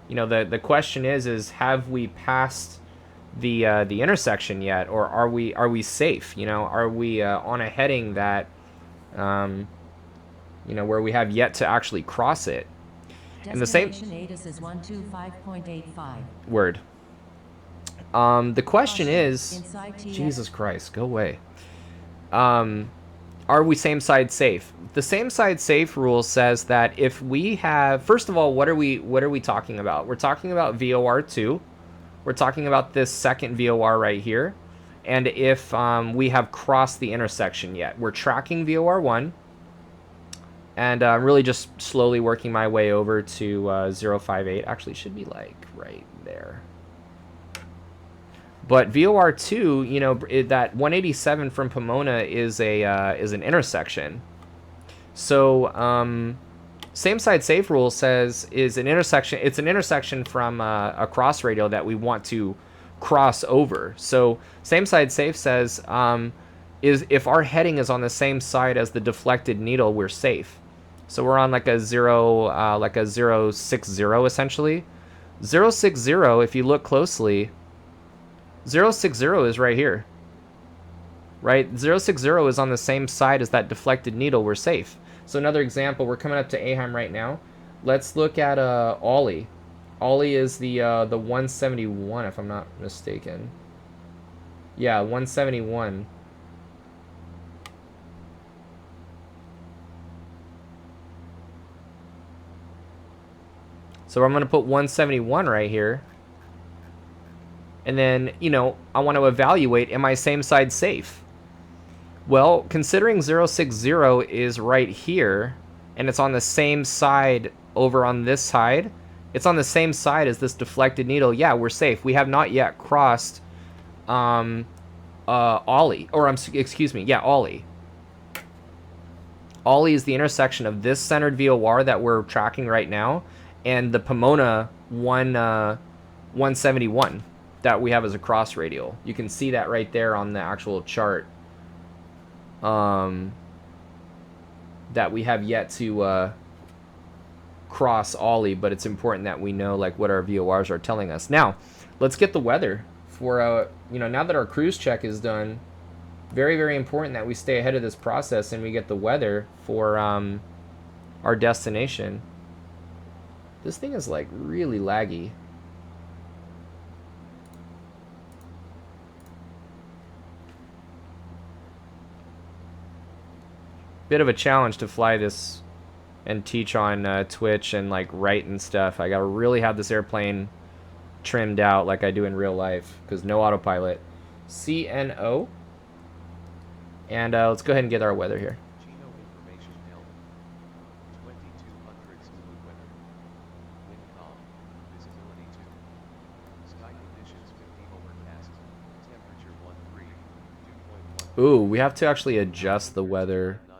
You know, the question is have we passed the intersection yet, or are we safe? You know, are we on a heading that you know, where we have yet to actually cross it? And the same ATIS is 125.85. word. The question is, Inside TX. Jesus Christ, go away. Are we same side safe? The same side safe rule says that if we have, first of all, what are we talking about? We're talking about VOR2. We're talking about this second VOR right here. And if we have crossed the intersection yet, we're tracking VOR1. And I'm really just slowly working my way over to 058. Actually, it should be like right there. But VOR2, you know, that 187 from Pomona is an intersection. So same side safe rule says is an intersection. It's an intersection from a cross radial that we want to cross over. So same side safe says is if our heading is on the same side as the deflected needle, we're safe. So we're on like a 060 essentially. 060, if you look closely, 060 is right here. Right? 060 is on the same side as that deflected needle, we're safe. So another example, we're coming up to Aham right now. Let's look at Ollie. Ollie is the 171 if I'm not mistaken. Yeah, 171. So I'm going to put 171 right here. And then, you know, I want to evaluate, am I same side safe? Well, considering 060 is right here, and it's on the same side over on this side, it's on the same side as this deflected needle, yeah, we're safe. We have not yet crossed Ollie. Or, excuse me, yeah, Ollie. Ollie is the intersection of this centered VOR that we're tracking right now, and the Pomona 171 that we have as a cross radial. You can see that right there on the actual chart. That we have yet to cross Ollie, but it's important that we know like what our VORs are telling us. Now, let's get the weather for you know, now that our cruise check is done. Very, very important that we stay ahead of this process and we get the weather for our destination. This thing is like really laggy. Bit of a challenge to fly this and teach on Twitch and like write and stuff. I gotta really have this airplane trimmed out like I do in real life because no autopilot. CNO. And let's go ahead and get our weather here. Chino information Delta. 2200 smooth weather. Wind calm. Visibility 2. Sky conditions 50 overcast. Temperature 13. Dew point 1. Ooh, we have to actually adjust the weather. 9A.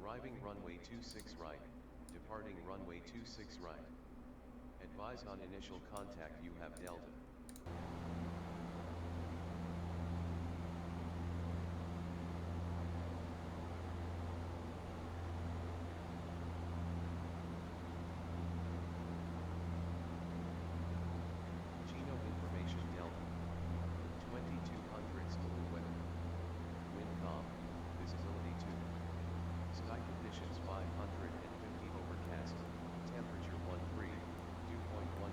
Arriving runway 26 right. Departing runway 26 right. Advise on initial contact you have Delta. Chino information Delta. 2200 smooth weather. Wind calm. Visibility 2. Sky conditions 550 overcast. Temperature 13. Dew point 12.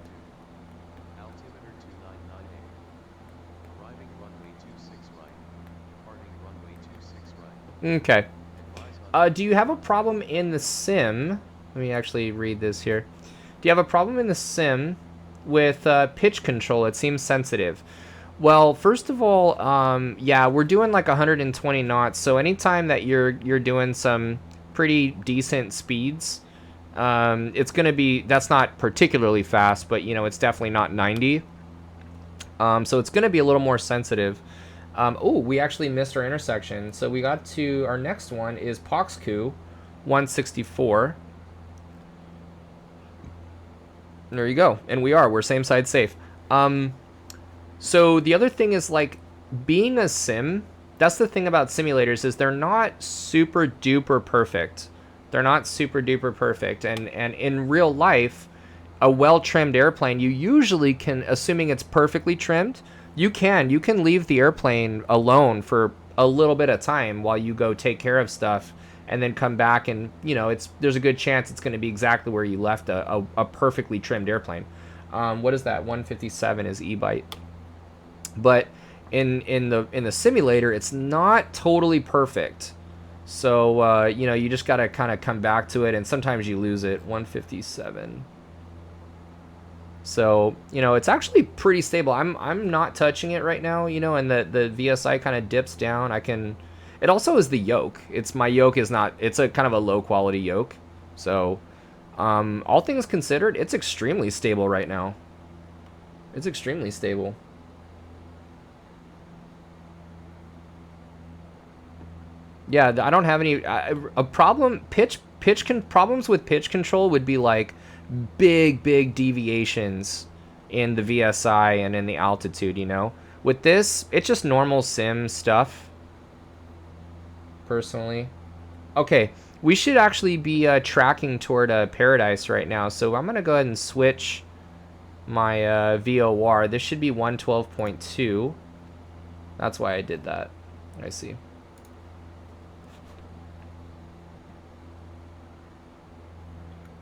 Altimeter 299A. Arriving runway 26 right. Departing runway 26 right. Okay. Advise on Do you have a problem in the sim? Let me actually read this here. Do you have a problem in the sim with pitch control? It seems sensitive. Well, first of all, yeah, we're doing like 120 knots. So anytime that you're doing some pretty decent speeds, it's gonna be, that's not particularly fast, but you know, it's definitely not 90. So it's gonna be a little more sensitive. Oh, we actually missed our intersection. So we got to, our next one is Poxku 164. There you go. And we're same side safe. So the other thing is like being a sim, that's the thing about simulators is they're not super duper perfect. They're not super duper perfect. And in real life, a well-trimmed airplane, you usually can, assuming it's perfectly trimmed, you can leave the airplane alone for a little bit of time while you go take care of stuff and then come back and, you know, there's a good chance it's going to be exactly where you left a perfectly trimmed airplane. What is that? 157 is E-byte. But in the simulator, it's not totally perfect. So, you know, you just got to kind of come back to it, and sometimes you lose it. 157. So, you know, it's actually pretty stable. I'm not touching it right now, you know, and the VSI kind of dips down. It also is the yoke. My yoke is not, it's a kind of a low quality yoke. So, all things considered, it's extremely stable right now. It's extremely stable. Yeah, I don't have any problems with pitch control would be like big deviations in the VSI and in the altitude, you know. With this, it's just normal sim stuff. Personally, okay, we should actually be tracking toward Paradise right now, so I'm gonna go ahead and switch my VOR. This should be 112.2. That's why I did that. I see.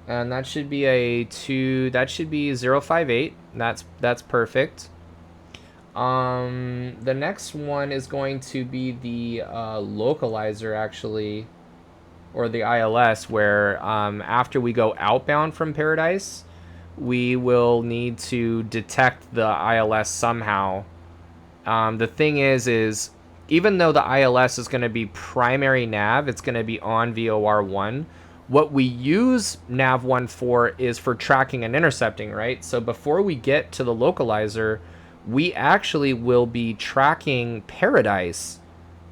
And that should be that should be 058. That's perfect. The next one is going to be the Localizer, actually, or the ILS, where after we go outbound from Paradise, we will need to detect the ILS somehow. The thing is even though the ILS is going to be primary nav, it's going to be on VOR 1. What we use nav 1 for is for tracking and intercepting, right? So before we get to the Localizer, we actually will be tracking Paradise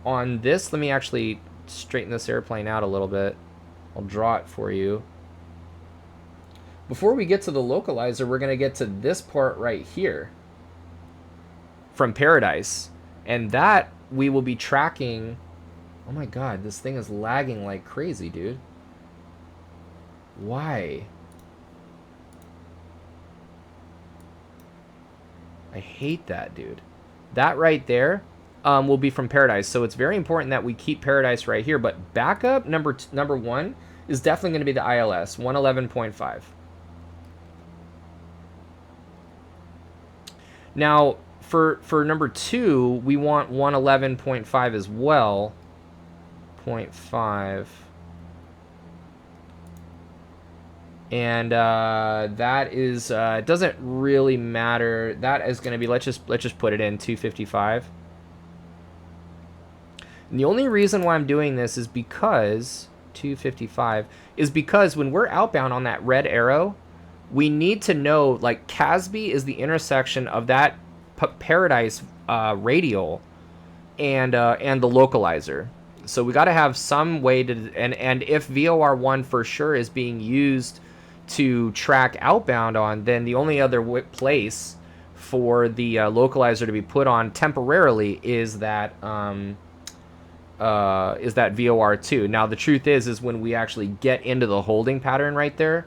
on this. Let me actually straighten this airplane out a little bit. I'll draw it for you. Before we get to the Localizer, we're going to get to this part right here from Paradise. And that we will be tracking. Oh my god, this thing is lagging like crazy, dude. Why? I hate that, dude. That right there will be from Paradise. So it's very important that we keep Paradise right here. But backup number 1 is definitely going to be the ILS, 111.5. Now, for number 2, we want 111.5 as well. 0.5. And that is it doesn't really matter. That is going to be, let's just put it in 255. And the only reason why I'm doing this is because 255 is because when we're outbound on that red arrow, we need to know, like, Casby is the intersection of that Paradise radial and the Localizer. So we got to have some way to, and if VOR 1 for sure is being used to track outbound on, then the only other place for the Localizer to be put on temporarily is that VOR 2. Now the truth is when we actually get into the holding pattern right there,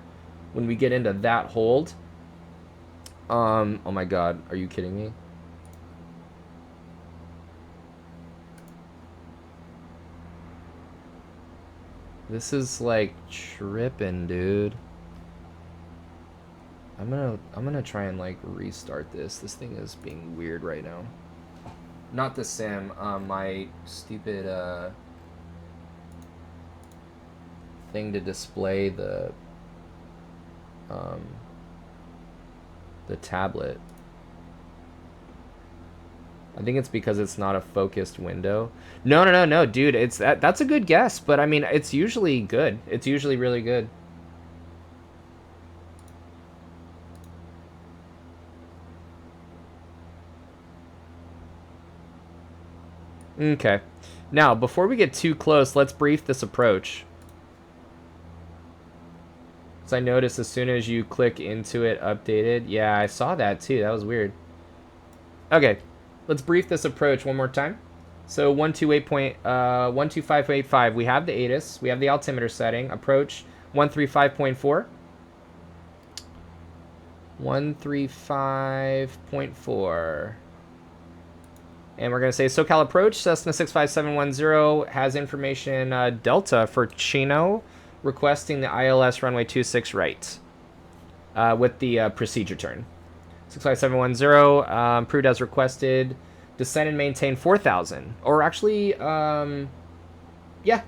when we get into that hold, oh my god, are you kidding me? This is like tripping, dude. I'm gonna try and like restart this. This thing is being weird right now. Not the sim, my stupid thing to display the tablet. I think it's because it's not a focused window. No, dude. It's that's a good guess, but I mean, it's usually good. It's usually really good. Okay. Now, before we get too close, let's brief this approach. So I noticed as soon as you click into it, updated. Yeah, I saw that too. That was weird. Okay. Let's brief this approach one more time. So 125.85, we have the ATIS, we have the altimeter setting. Approach 135.4. 135.4. And we're going to say SoCal approach, Cessna 65710 has information Delta for Chino, requesting the ILS runway 26 right with the procedure turn. 65710, approved as requested. Descend and maintain 4,000. Or actually, yeah,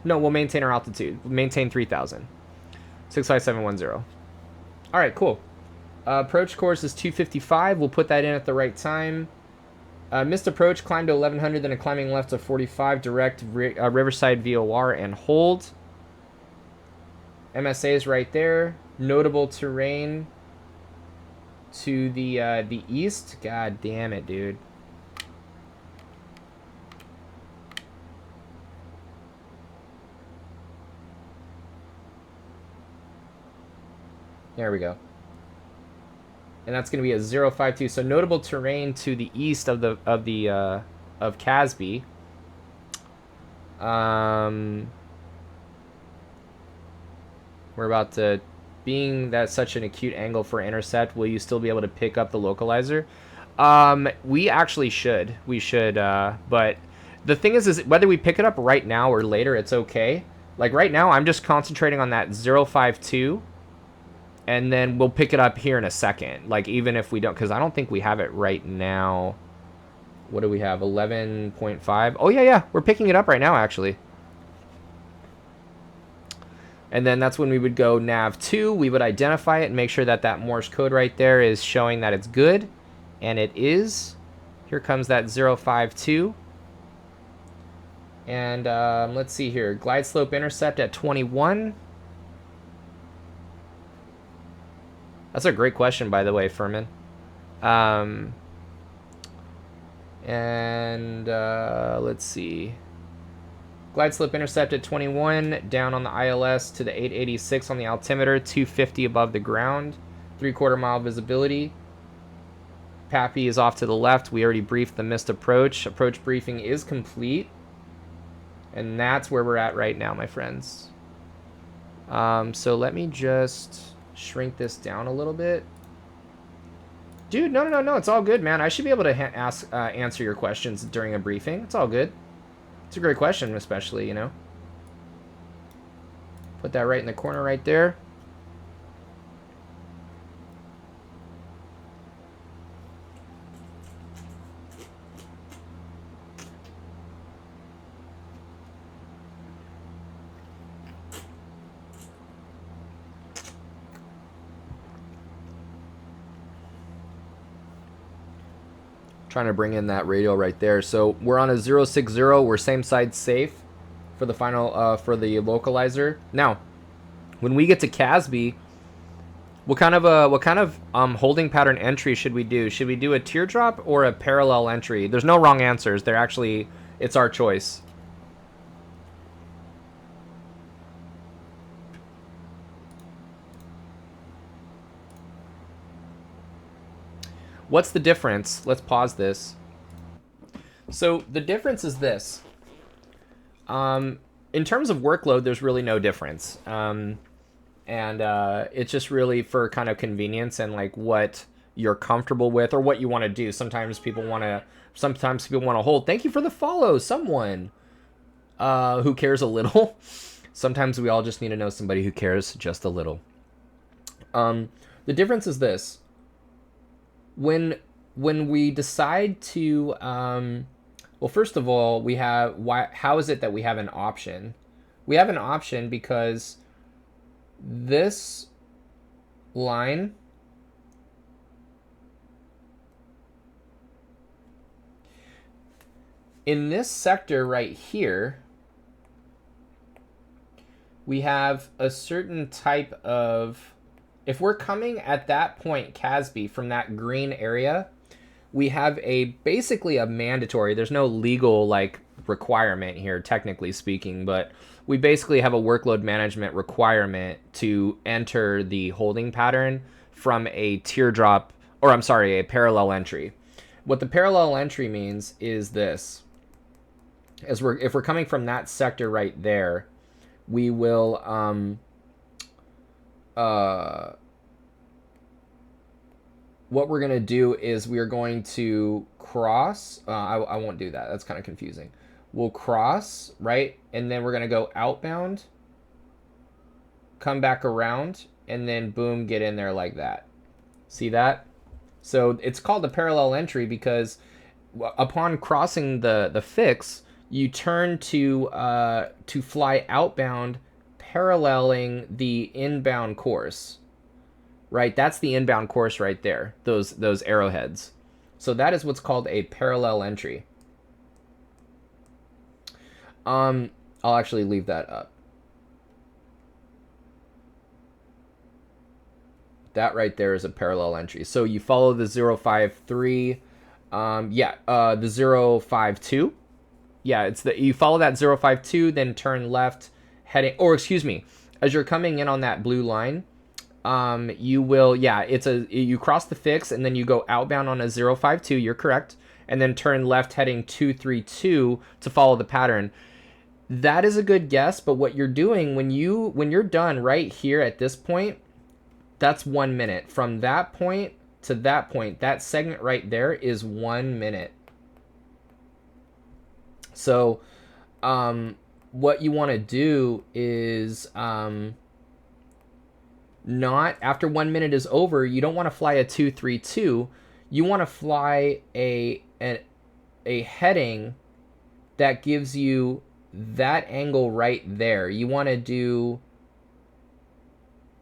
no, we'll maintain our altitude. We'll maintain 3,000. 65710. All right, cool. Approach course is 255. We'll put that in at the right time. Missed approach, climb to 1100, then a climbing left to 45, direct Riverside VOR and hold. MSA is right there. Notable terrain to the east. God damn it, dude. There we go. And that's going to be a 052. So notable terrain to the east of Casby. We're about to, being that such an acute angle for intercept, will you still be able to pick up the localizer? We actually should. We should, but the thing is whether we pick it up right now or later, it's okay. Like right now, I'm just concentrating on that 052. And then we'll pick it up here in a second. Like, even if we don't, because I don't think we have it right now. What do we have? 11.5. Oh, yeah. We're picking it up right now, actually. And then that's when we would go nav 2. We would identify it and make sure that that Morse code right there is showing that it's good. And it is. Here comes that 052. And let's see here. Glide slope intercept at 21. That's a great question, by the way, Furman. Let's see. Glide slope intercept at 21, down on the ILS to the 886 on the altimeter, 250 above the ground, 3/4 mile visibility. Pappy is off to the left. We already briefed the missed approach. Approach briefing is complete. And that's where we're at right now, my friends. So let me just shrink this down a little bit. Dude, no, it's all good, man. I should be able to answer your questions during a briefing. It's all good. It's a great question, especially, you know. Put that right in the corner right there. Trying to bring in that radio right there. So we're on a 060. We're same side safe for the final for the localizer. Now, when we get to Casby, what kind of holding pattern entry should we do? Should we do a teardrop or a parallel entry? There's no wrong answers. They're actually, it's our choice. What's the difference? Let's pause this. So the difference is this. In terms of workload, there's really no difference. It's just really for kind of convenience and like what you're comfortable with or what you want to do. Sometimes people want to hold. Thank you for the follow, someone who cares a little. Sometimes we all just need to know somebody who cares just a little. The difference is this. When we decide to, well, first of all, we have, how is it that we have an option? We have an option because this line in this sector right here, we have a certain type of, if we're coming at that point, Casby, from that green area, we have basically a mandatory, there's no legal like requirement here, technically speaking, but we basically have a workload management requirement to enter the holding pattern from a teardrop, or I'm sorry, a parallel entry. What the parallel entry means is this. If we're coming from that sector right there, we will what we're going to do is we're going to cross. I won't do that. That's kind of confusing. We'll cross, right? And then we're going to go outbound, come back around, and then boom, get in there like that. See that? So it's called a parallel entry because upon crossing the fix, you turn to fly outbound, paralleling the inbound course. Right, that's the inbound course right there. Those arrowheads. So that is what's called a parallel entry. I'll actually leave that up. That right there is a parallel entry. So you follow the 053, the 052. Yeah, it's you follow that 052, then turn left, heading, or excuse me, as you're coming in on that blue line, you will, you cross the fix and then you go outbound on a 052, you're correct, and then turn left heading 232 to follow the pattern. That is a good guess, but what you're doing when you're done right here at this point, that's 1 minute. From that point to that point, that segment right there is 1 minute. So what you want to do is not after 1 minute is over, you don't want to fly a 232. You want to fly a heading that gives you that angle right there. You want to do,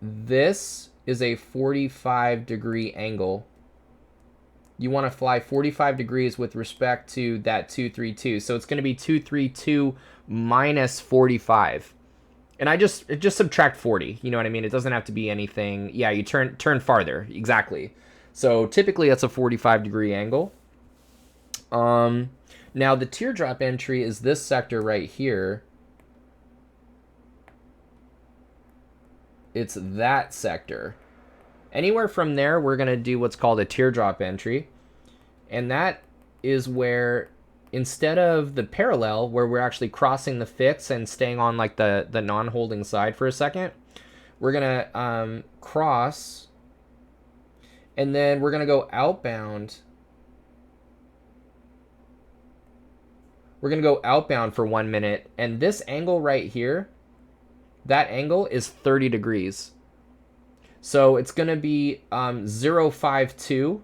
this is a 45-degree angle. You want to fly 45 degrees with respect to that 232. So it's going to be 232 minus 45. And just subtract 40. You know what I mean? It doesn't have to be anything. Yeah, you turn farther. Exactly. So typically that's a 45-degree angle. Now the teardrop entry is this sector right here. It's that sector. Anywhere from there, we're going to do what's called a teardrop entry. And that is where, instead of the parallel, where we're actually crossing the fix and staying on like the non-holding side for a second, we're going to cross, and then we're going to go outbound. We're going to go outbound for 1 minute. And this angle right here, that angle is 30 degrees. So it's going to be 052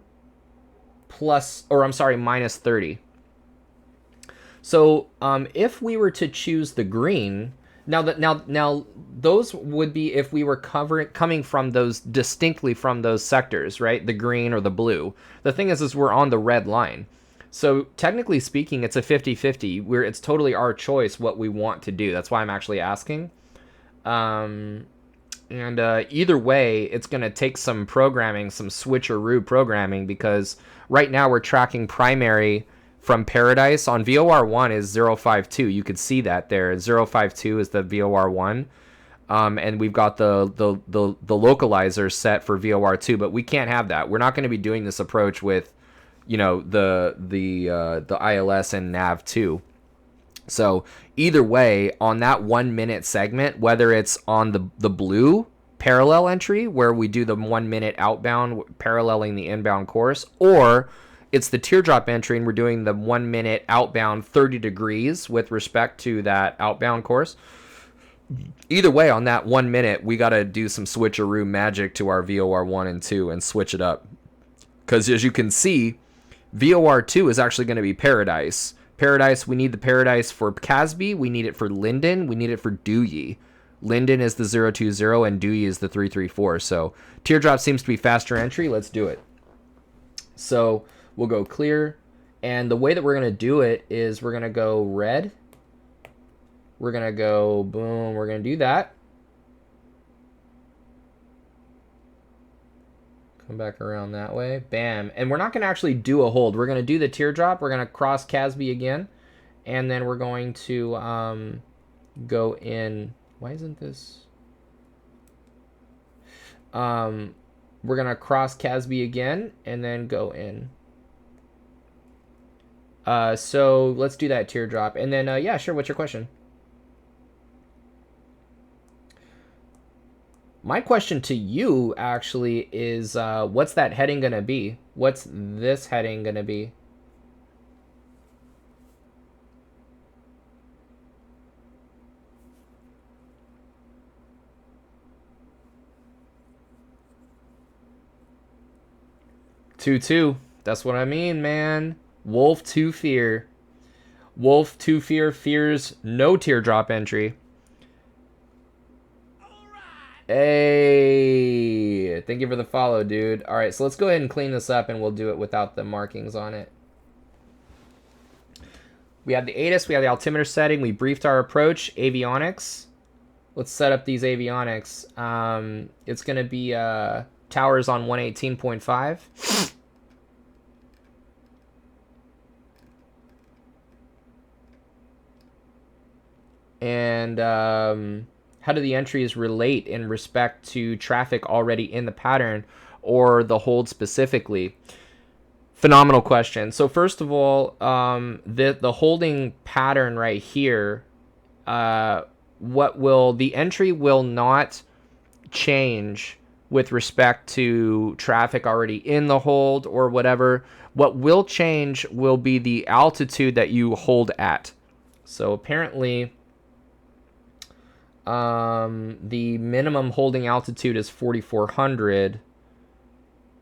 plus, or I'm sorry, minus 30. So if we were to choose the green, now those would be if we were coming from those, distinctly from those sectors, right? The green or the blue. The thing is we're on the red line. So technically speaking, it's a 50-50 where it's totally our choice what we want to do. That's why I'm actually asking. And either way, it's going to take some programming, some switcheroo programming, because right now we're tracking primary from Paradise. On VOR1 is 052. You could see that there. 052 is the VOR1. And we've got the localizer set for VOR2, but we can't have that. We're not going to be doing this approach with, you know, the ILS and NAV2. So either way, on that 1 minute segment, whether it's on the blue parallel entry where we do the 1 minute outbound paralleling the inbound course, or it's the teardrop entry and we're doing the 1 minute outbound 30 degrees with respect to that outbound course, either way, on that 1 minute, we got to do some switcheroo magic to our VOR 1 and 2 and switch it up. Because as you can see, VOR 2 is actually going to be Paradise. Paradise, we need the Paradise for Casby, we need it for Linden, we need it for Dewey. Linden is the 020 and Dewey is the 334. So teardrop seems to be faster entry. Let's do it. So we'll go clear. And the way that we're going to do it is we're going to go red. We're going to go boom. We're going to do that. Come back around that way. Bam. And we're not going to actually do a hold. We're going to do the teardrop. We're going to cross Casby again. And then we're going to go in. Why isn't this? We're going to cross Casby again and then go in. So let's do that teardrop. And then, yeah, sure. What's your question? My question to you actually is, what's that heading going to be? What's this heading going to be? Two. That's what I mean, man. Wolf 2 fear. Wolf 2 fears no teardrop entry. Hey, thank you for the follow, dude. All right, so let's go ahead and clean this up, and we'll do it without the markings on it. We have the ATIS, we have the altimeter setting, we briefed our approach, avionics. Let's set up these avionics. It's going to be towers on 118.5. And how do the entries relate in respect to traffic already in the pattern or the hold specifically? Phenomenal question. So first of all, the holding pattern right here, the entry will not change with respect to traffic already in the hold or whatever. What will change will be the altitude that you hold at. So apparently, the minimum holding altitude is 4,400,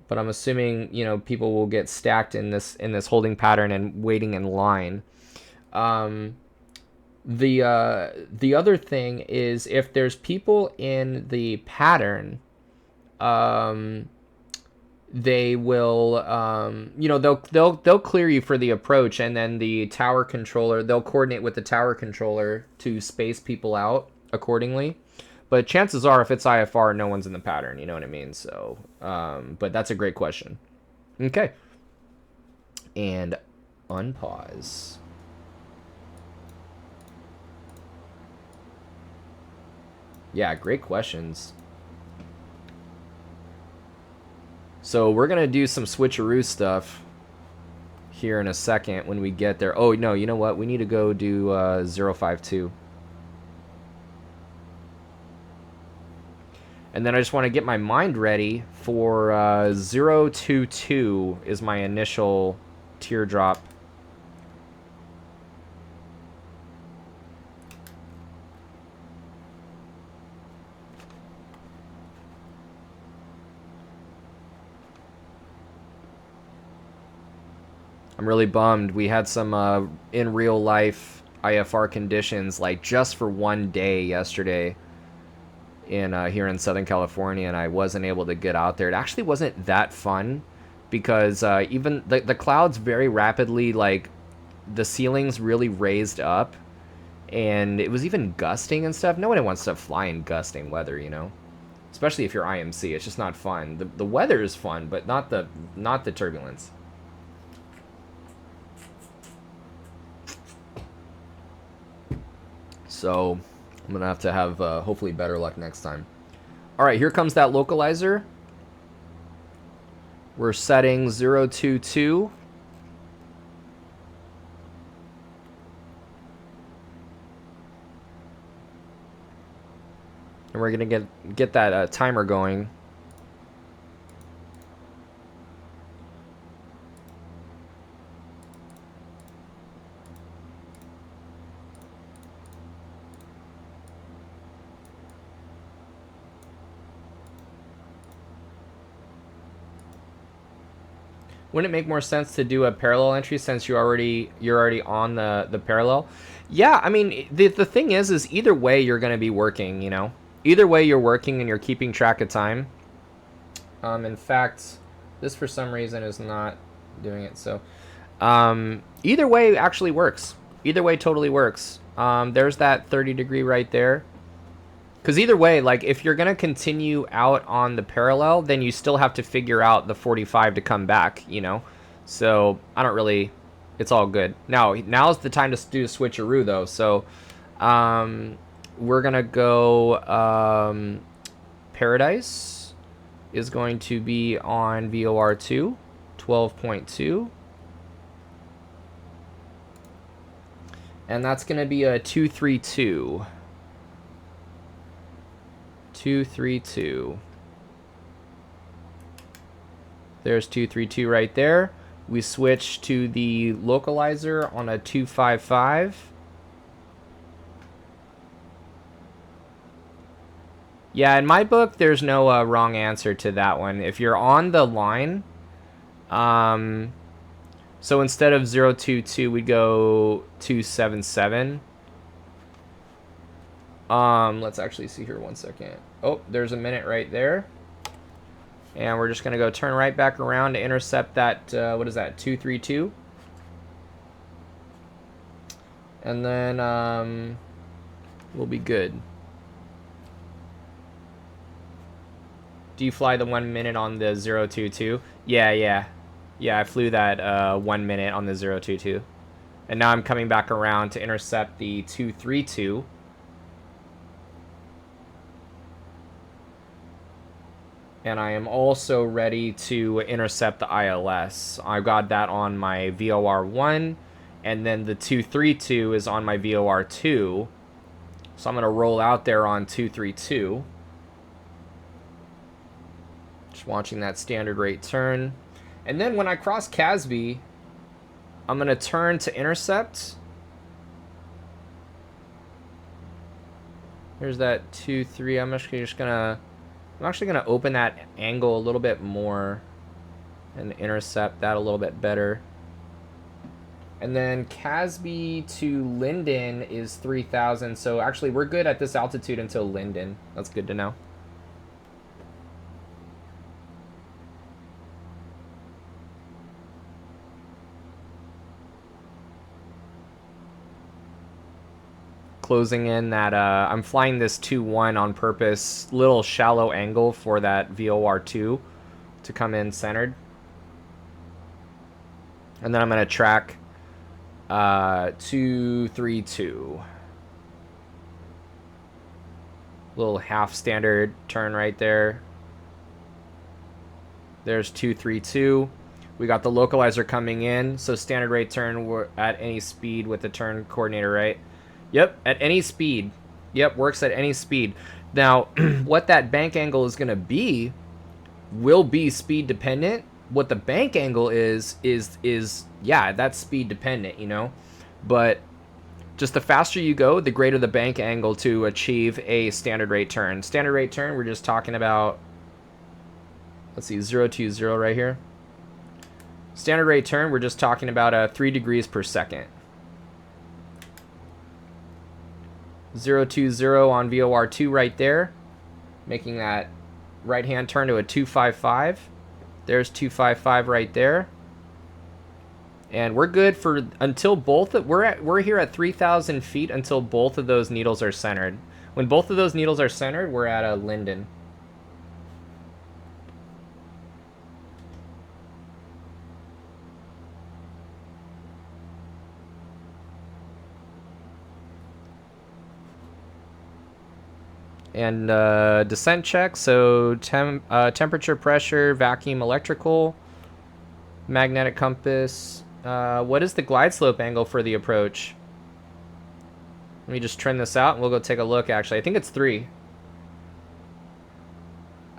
but I'm assuming, you know, people will get stacked in this holding pattern and waiting in line. The other thing is, if there's people in the pattern, they will, you know, they'll clear you for the approach, and then the tower controller, they'll coordinate with the tower controller to space people out accordingly. But chances are, if it's IFR, no one's in the pattern, you know what I mean? So, but that's a great question. Okay. And unpause. Yeah, great questions. So we're going to do some switcheroo stuff here in a second when we get there. Oh, no, you know what? We need to go do 052. And then I just want to get my mind ready for 022 is my initial teardrop. I'm really bummed. We had some in real life IFR conditions, like just for one day yesterday in here in Southern California, and I wasn't able to get out there. It actually wasn't that fun because even the clouds very rapidly, like the ceilings really raised up, and it was even gusting and stuff. Nobody wants to fly in gusting weather, you know, especially if you're IMC. It's just not fun. The weather is fun, but not the turbulence. So I'm going to have hopefully better luck next time. All right, here comes that localizer. We're setting 022. And we're going to get that timer going. Wouldn't it make more sense to do a parallel entry since you're already on the parallel? Yeah, I mean, the thing is either way you're going to be working, you know? Either way you're working and you're keeping track of time. In fact, this for some reason is not doing it. So either way actually works. Either way totally works. There's that 30 degree right there. Because either way, like, if you're going to continue out on the parallel, then you still have to figure out the 45 to come back, you know? So, I don't really... It's all good. Now's the time to do a switcheroo, though. So, we're going to go... Paradise is going to be on VOR2, 12.2. And that's going to be a 232. 232. There's 232 right there. We switch to the localizer on a 255. Yeah, in my book, there's no wrong answer to that one. If you're on the line, so instead of 022, we'd go 277. Let's actually see here 1 second. Oh, there's a minute right there. And we're just going to go turn right back around to intercept that, what is that, 232. And then we'll be good. Do you fly the 1 minute on the 022? Yeah, I flew that 1 minute on the 022. And now I'm coming back around to intercept the 232. And I am also ready to intercept the ILS. I got that on my VOR1, and then the 232 is on my VOR2. So I'm going to roll out there on 232. Just watching that standard rate turn. And then when I cross Casby, I'm going to turn to intercept. Here's that 2-3. I'm actually going to open that angle a little bit more and intercept that a little bit better. And then Casby to Linden is 3,000. So actually we're good at this altitude until Linden. That's good to know. Closing in that I'm flying this 2-1 on purpose, little shallow angle for that VOR2 to come in centered. And then I'm going to track 232. Little half standard turn right there. There's 232. We got the localizer coming in, so standard rate turn, we're at any speed with the turn coordinator, right? Yep, at any speed. Yep, works at any speed. Now, what that bank angle is going to be will be speed dependent. What the bank angle is yeah, that's speed dependent, you know. But just the faster you go, the greater the bank angle to achieve a standard rate turn. Standard rate turn, we're just talking about, let's see, 020 right here. Standard rate turn, we're just talking about 3 degrees per second. 020 on VOR2 right there, making that right hand turn to a 255. There's 255 right there, and we're good for until both. We're here at 3,000 feet until both of those needles are centered. When both of those needles are centered, we're at a Linden. And descent check, so temperature, pressure, vacuum, electrical, magnetic compass. What is the glide slope angle for the approach? Let me just trim this out and we'll go take a look. Actually, I think it's 3.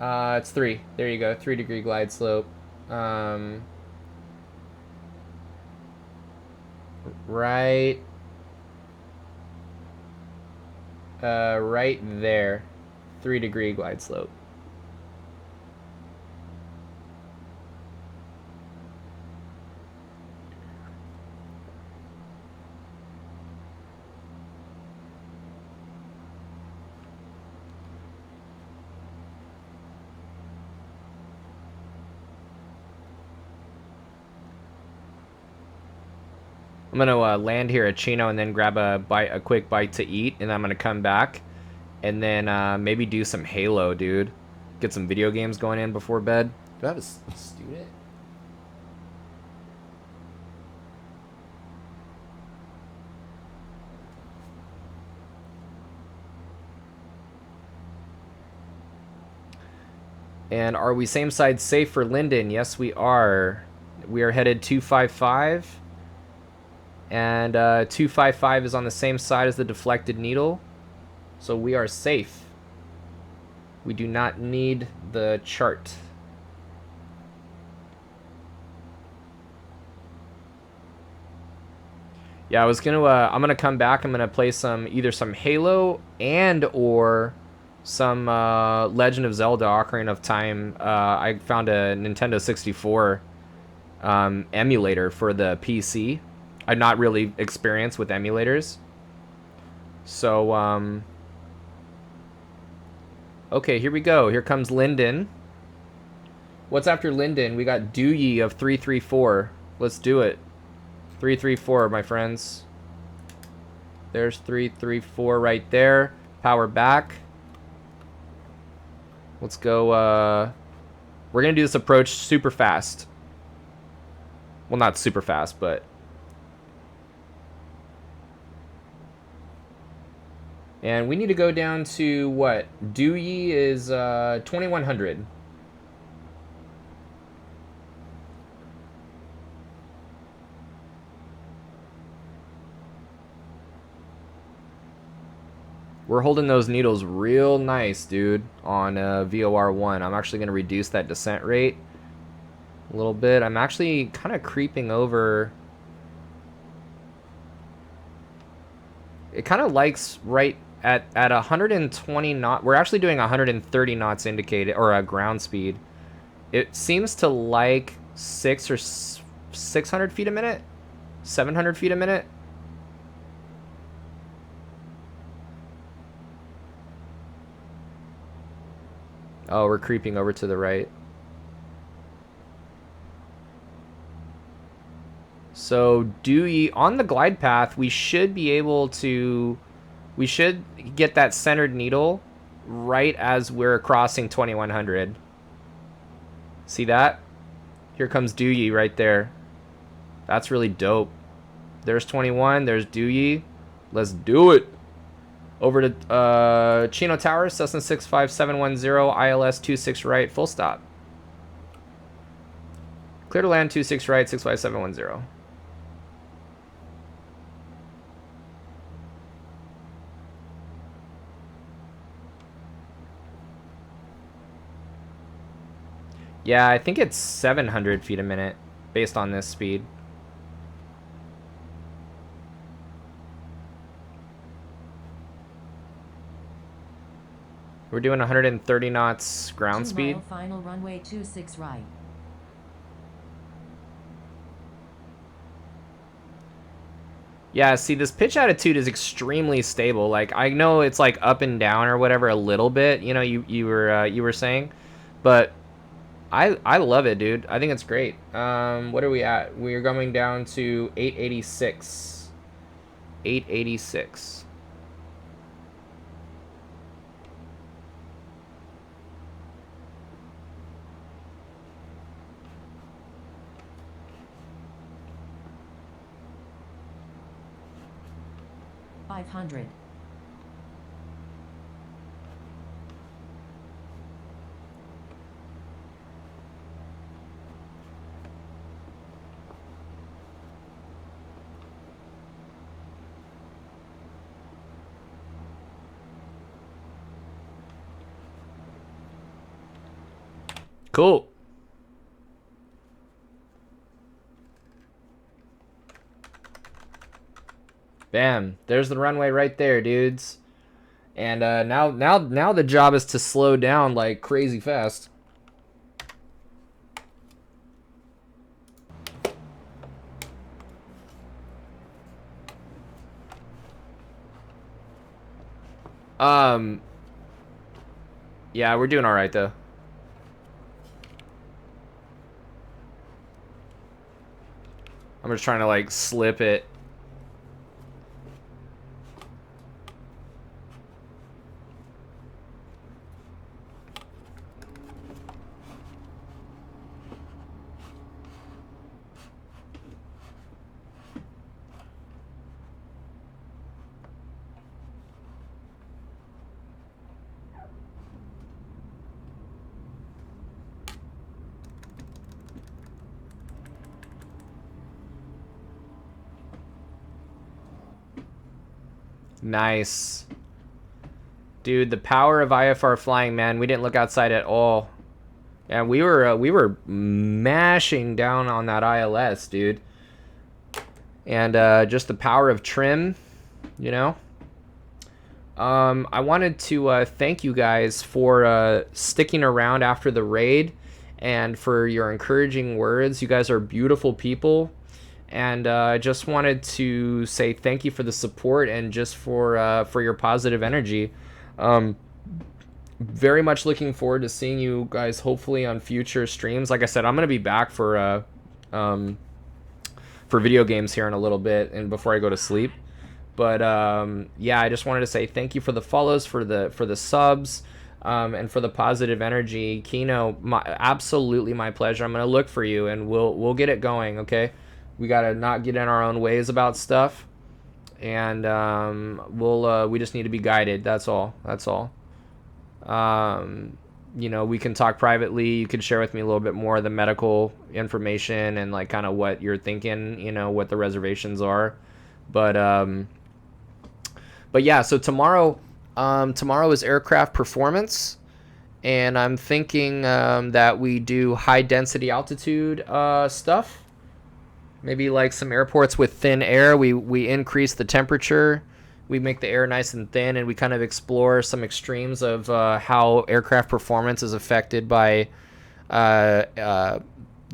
It's 3. There you go, 3 degree glide slope. Right there, 3 degree glide slope. I'm gonna land here at Chino and then grab a quick bite to eat, and I'm gonna come back and then maybe do some Halo, dude. Get some video games going in before bed. Do I have a student? And are we same side safe for Linden? Yes, we are. We are headed 255. And 255 is on the same side as the deflected needle. So we are safe. We do not need the chart. Yeah, I'm gonna come back. I'm gonna play either some Halo and or some Legend of Zelda Ocarina of Time. I found a Nintendo 64 emulator for the PC. I'm not really experienced with emulators, so Okay, here we go. Here comes Linden. What's after Linden? We got Dewey of 334. Let's do it. 334, my friends. There's 334 right there. Power back. Let's go. We're going to do this approach super fast. Well, not super fast, but... And we need to go down to what? Dewey is 2100. We're holding those needles real nice, dude, on VOR1. I'm actually going to reduce that descent rate a little bit. I'm actually kind of creeping over. It kind of likes right at 120 knots. We're actually doing 130 knots indicated, or a ground speed. It seems to like 600 feet a minute, 700 feet a minute. Oh, we're creeping over to the right. So Dewey, on the glide path, we should be able to... We should get that centered needle right as we're crossing 2100. See that? Here comes Dewey right there. That's really dope. There's 21. There's Dewey. Let's do it. Over to Chino Tower, Cessna 65710, ILS 26 right, full stop. Clear to land 26 right, 65710. Yeah, I think it's 700 feet a minute based on this speed. We're doing 130 knots ground speed. Final runway 26 right. Yeah, see, this pitch attitude is extremely stable. Like, I know it's like up and down or whatever a little bit, you know, you were saying, but I love it, dude. I think it's great. What are we at? We're going down to 886. 886. $500. Cool. Bam. There's the runway right there, dudes. And now the job is to slow down like crazy fast. Yeah, we're doing all right though. I'm just trying to like slip it. Nice. Dude, the power of IFR flying, man. We didn't look outside at all. And we were mashing down on that ILS, dude. And just the power of trim, you know. I wanted to thank you guys for sticking around after the raid and for your encouraging words. You guys are beautiful people. And I just wanted to say thank you for the support and just for your positive energy. very much looking forward to seeing you guys hopefully on future streams. Like I said, I'm gonna be back for video games here in a little bit and before I go to sleep. But yeah, I just wanted to say thank you for the follows, for the subs, and for the positive energy. Kino, absolutely my pleasure. I'm gonna look for you, and we'll get it going. Okay, we gotta not get in our own ways about stuff, and we just need to be guided. That's all. You know, we can talk privately. You can share with me a little bit more of the medical information and like kind of what you're thinking. You know, what the reservations are, but yeah. So tomorrow is aircraft performance, and I'm thinking that we do high density altitude stuff. Maybe like some airports with thin air. We increase the temperature. We make the air nice and thin, and we kind of explore some extremes of how aircraft performance is affected by the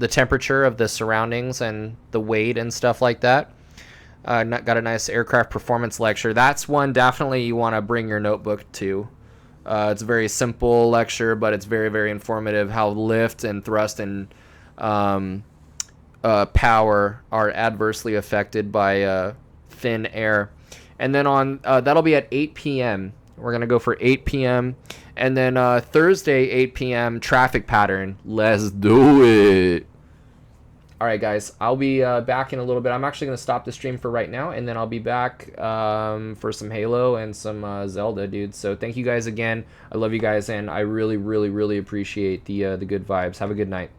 temperature of the surroundings and the weight and stuff like that. Got a nice aircraft performance lecture. That's one definitely you want to bring your notebook to. It's a very simple lecture, but it's very, very informative how lift and thrust and power are adversely affected by thin air. And then on that'll be at 8 p.m. We're going to go for 8 p.m. And then Thursday, 8 p.m., traffic pattern. Let's do it. All right, guys. I'll be back in a little bit. I'm actually going to stop the stream for right now, and then I'll be back for some Halo and some Zelda, dude. So thank you guys again. I love you guys, and I really, really, really appreciate the good vibes. Have a good night.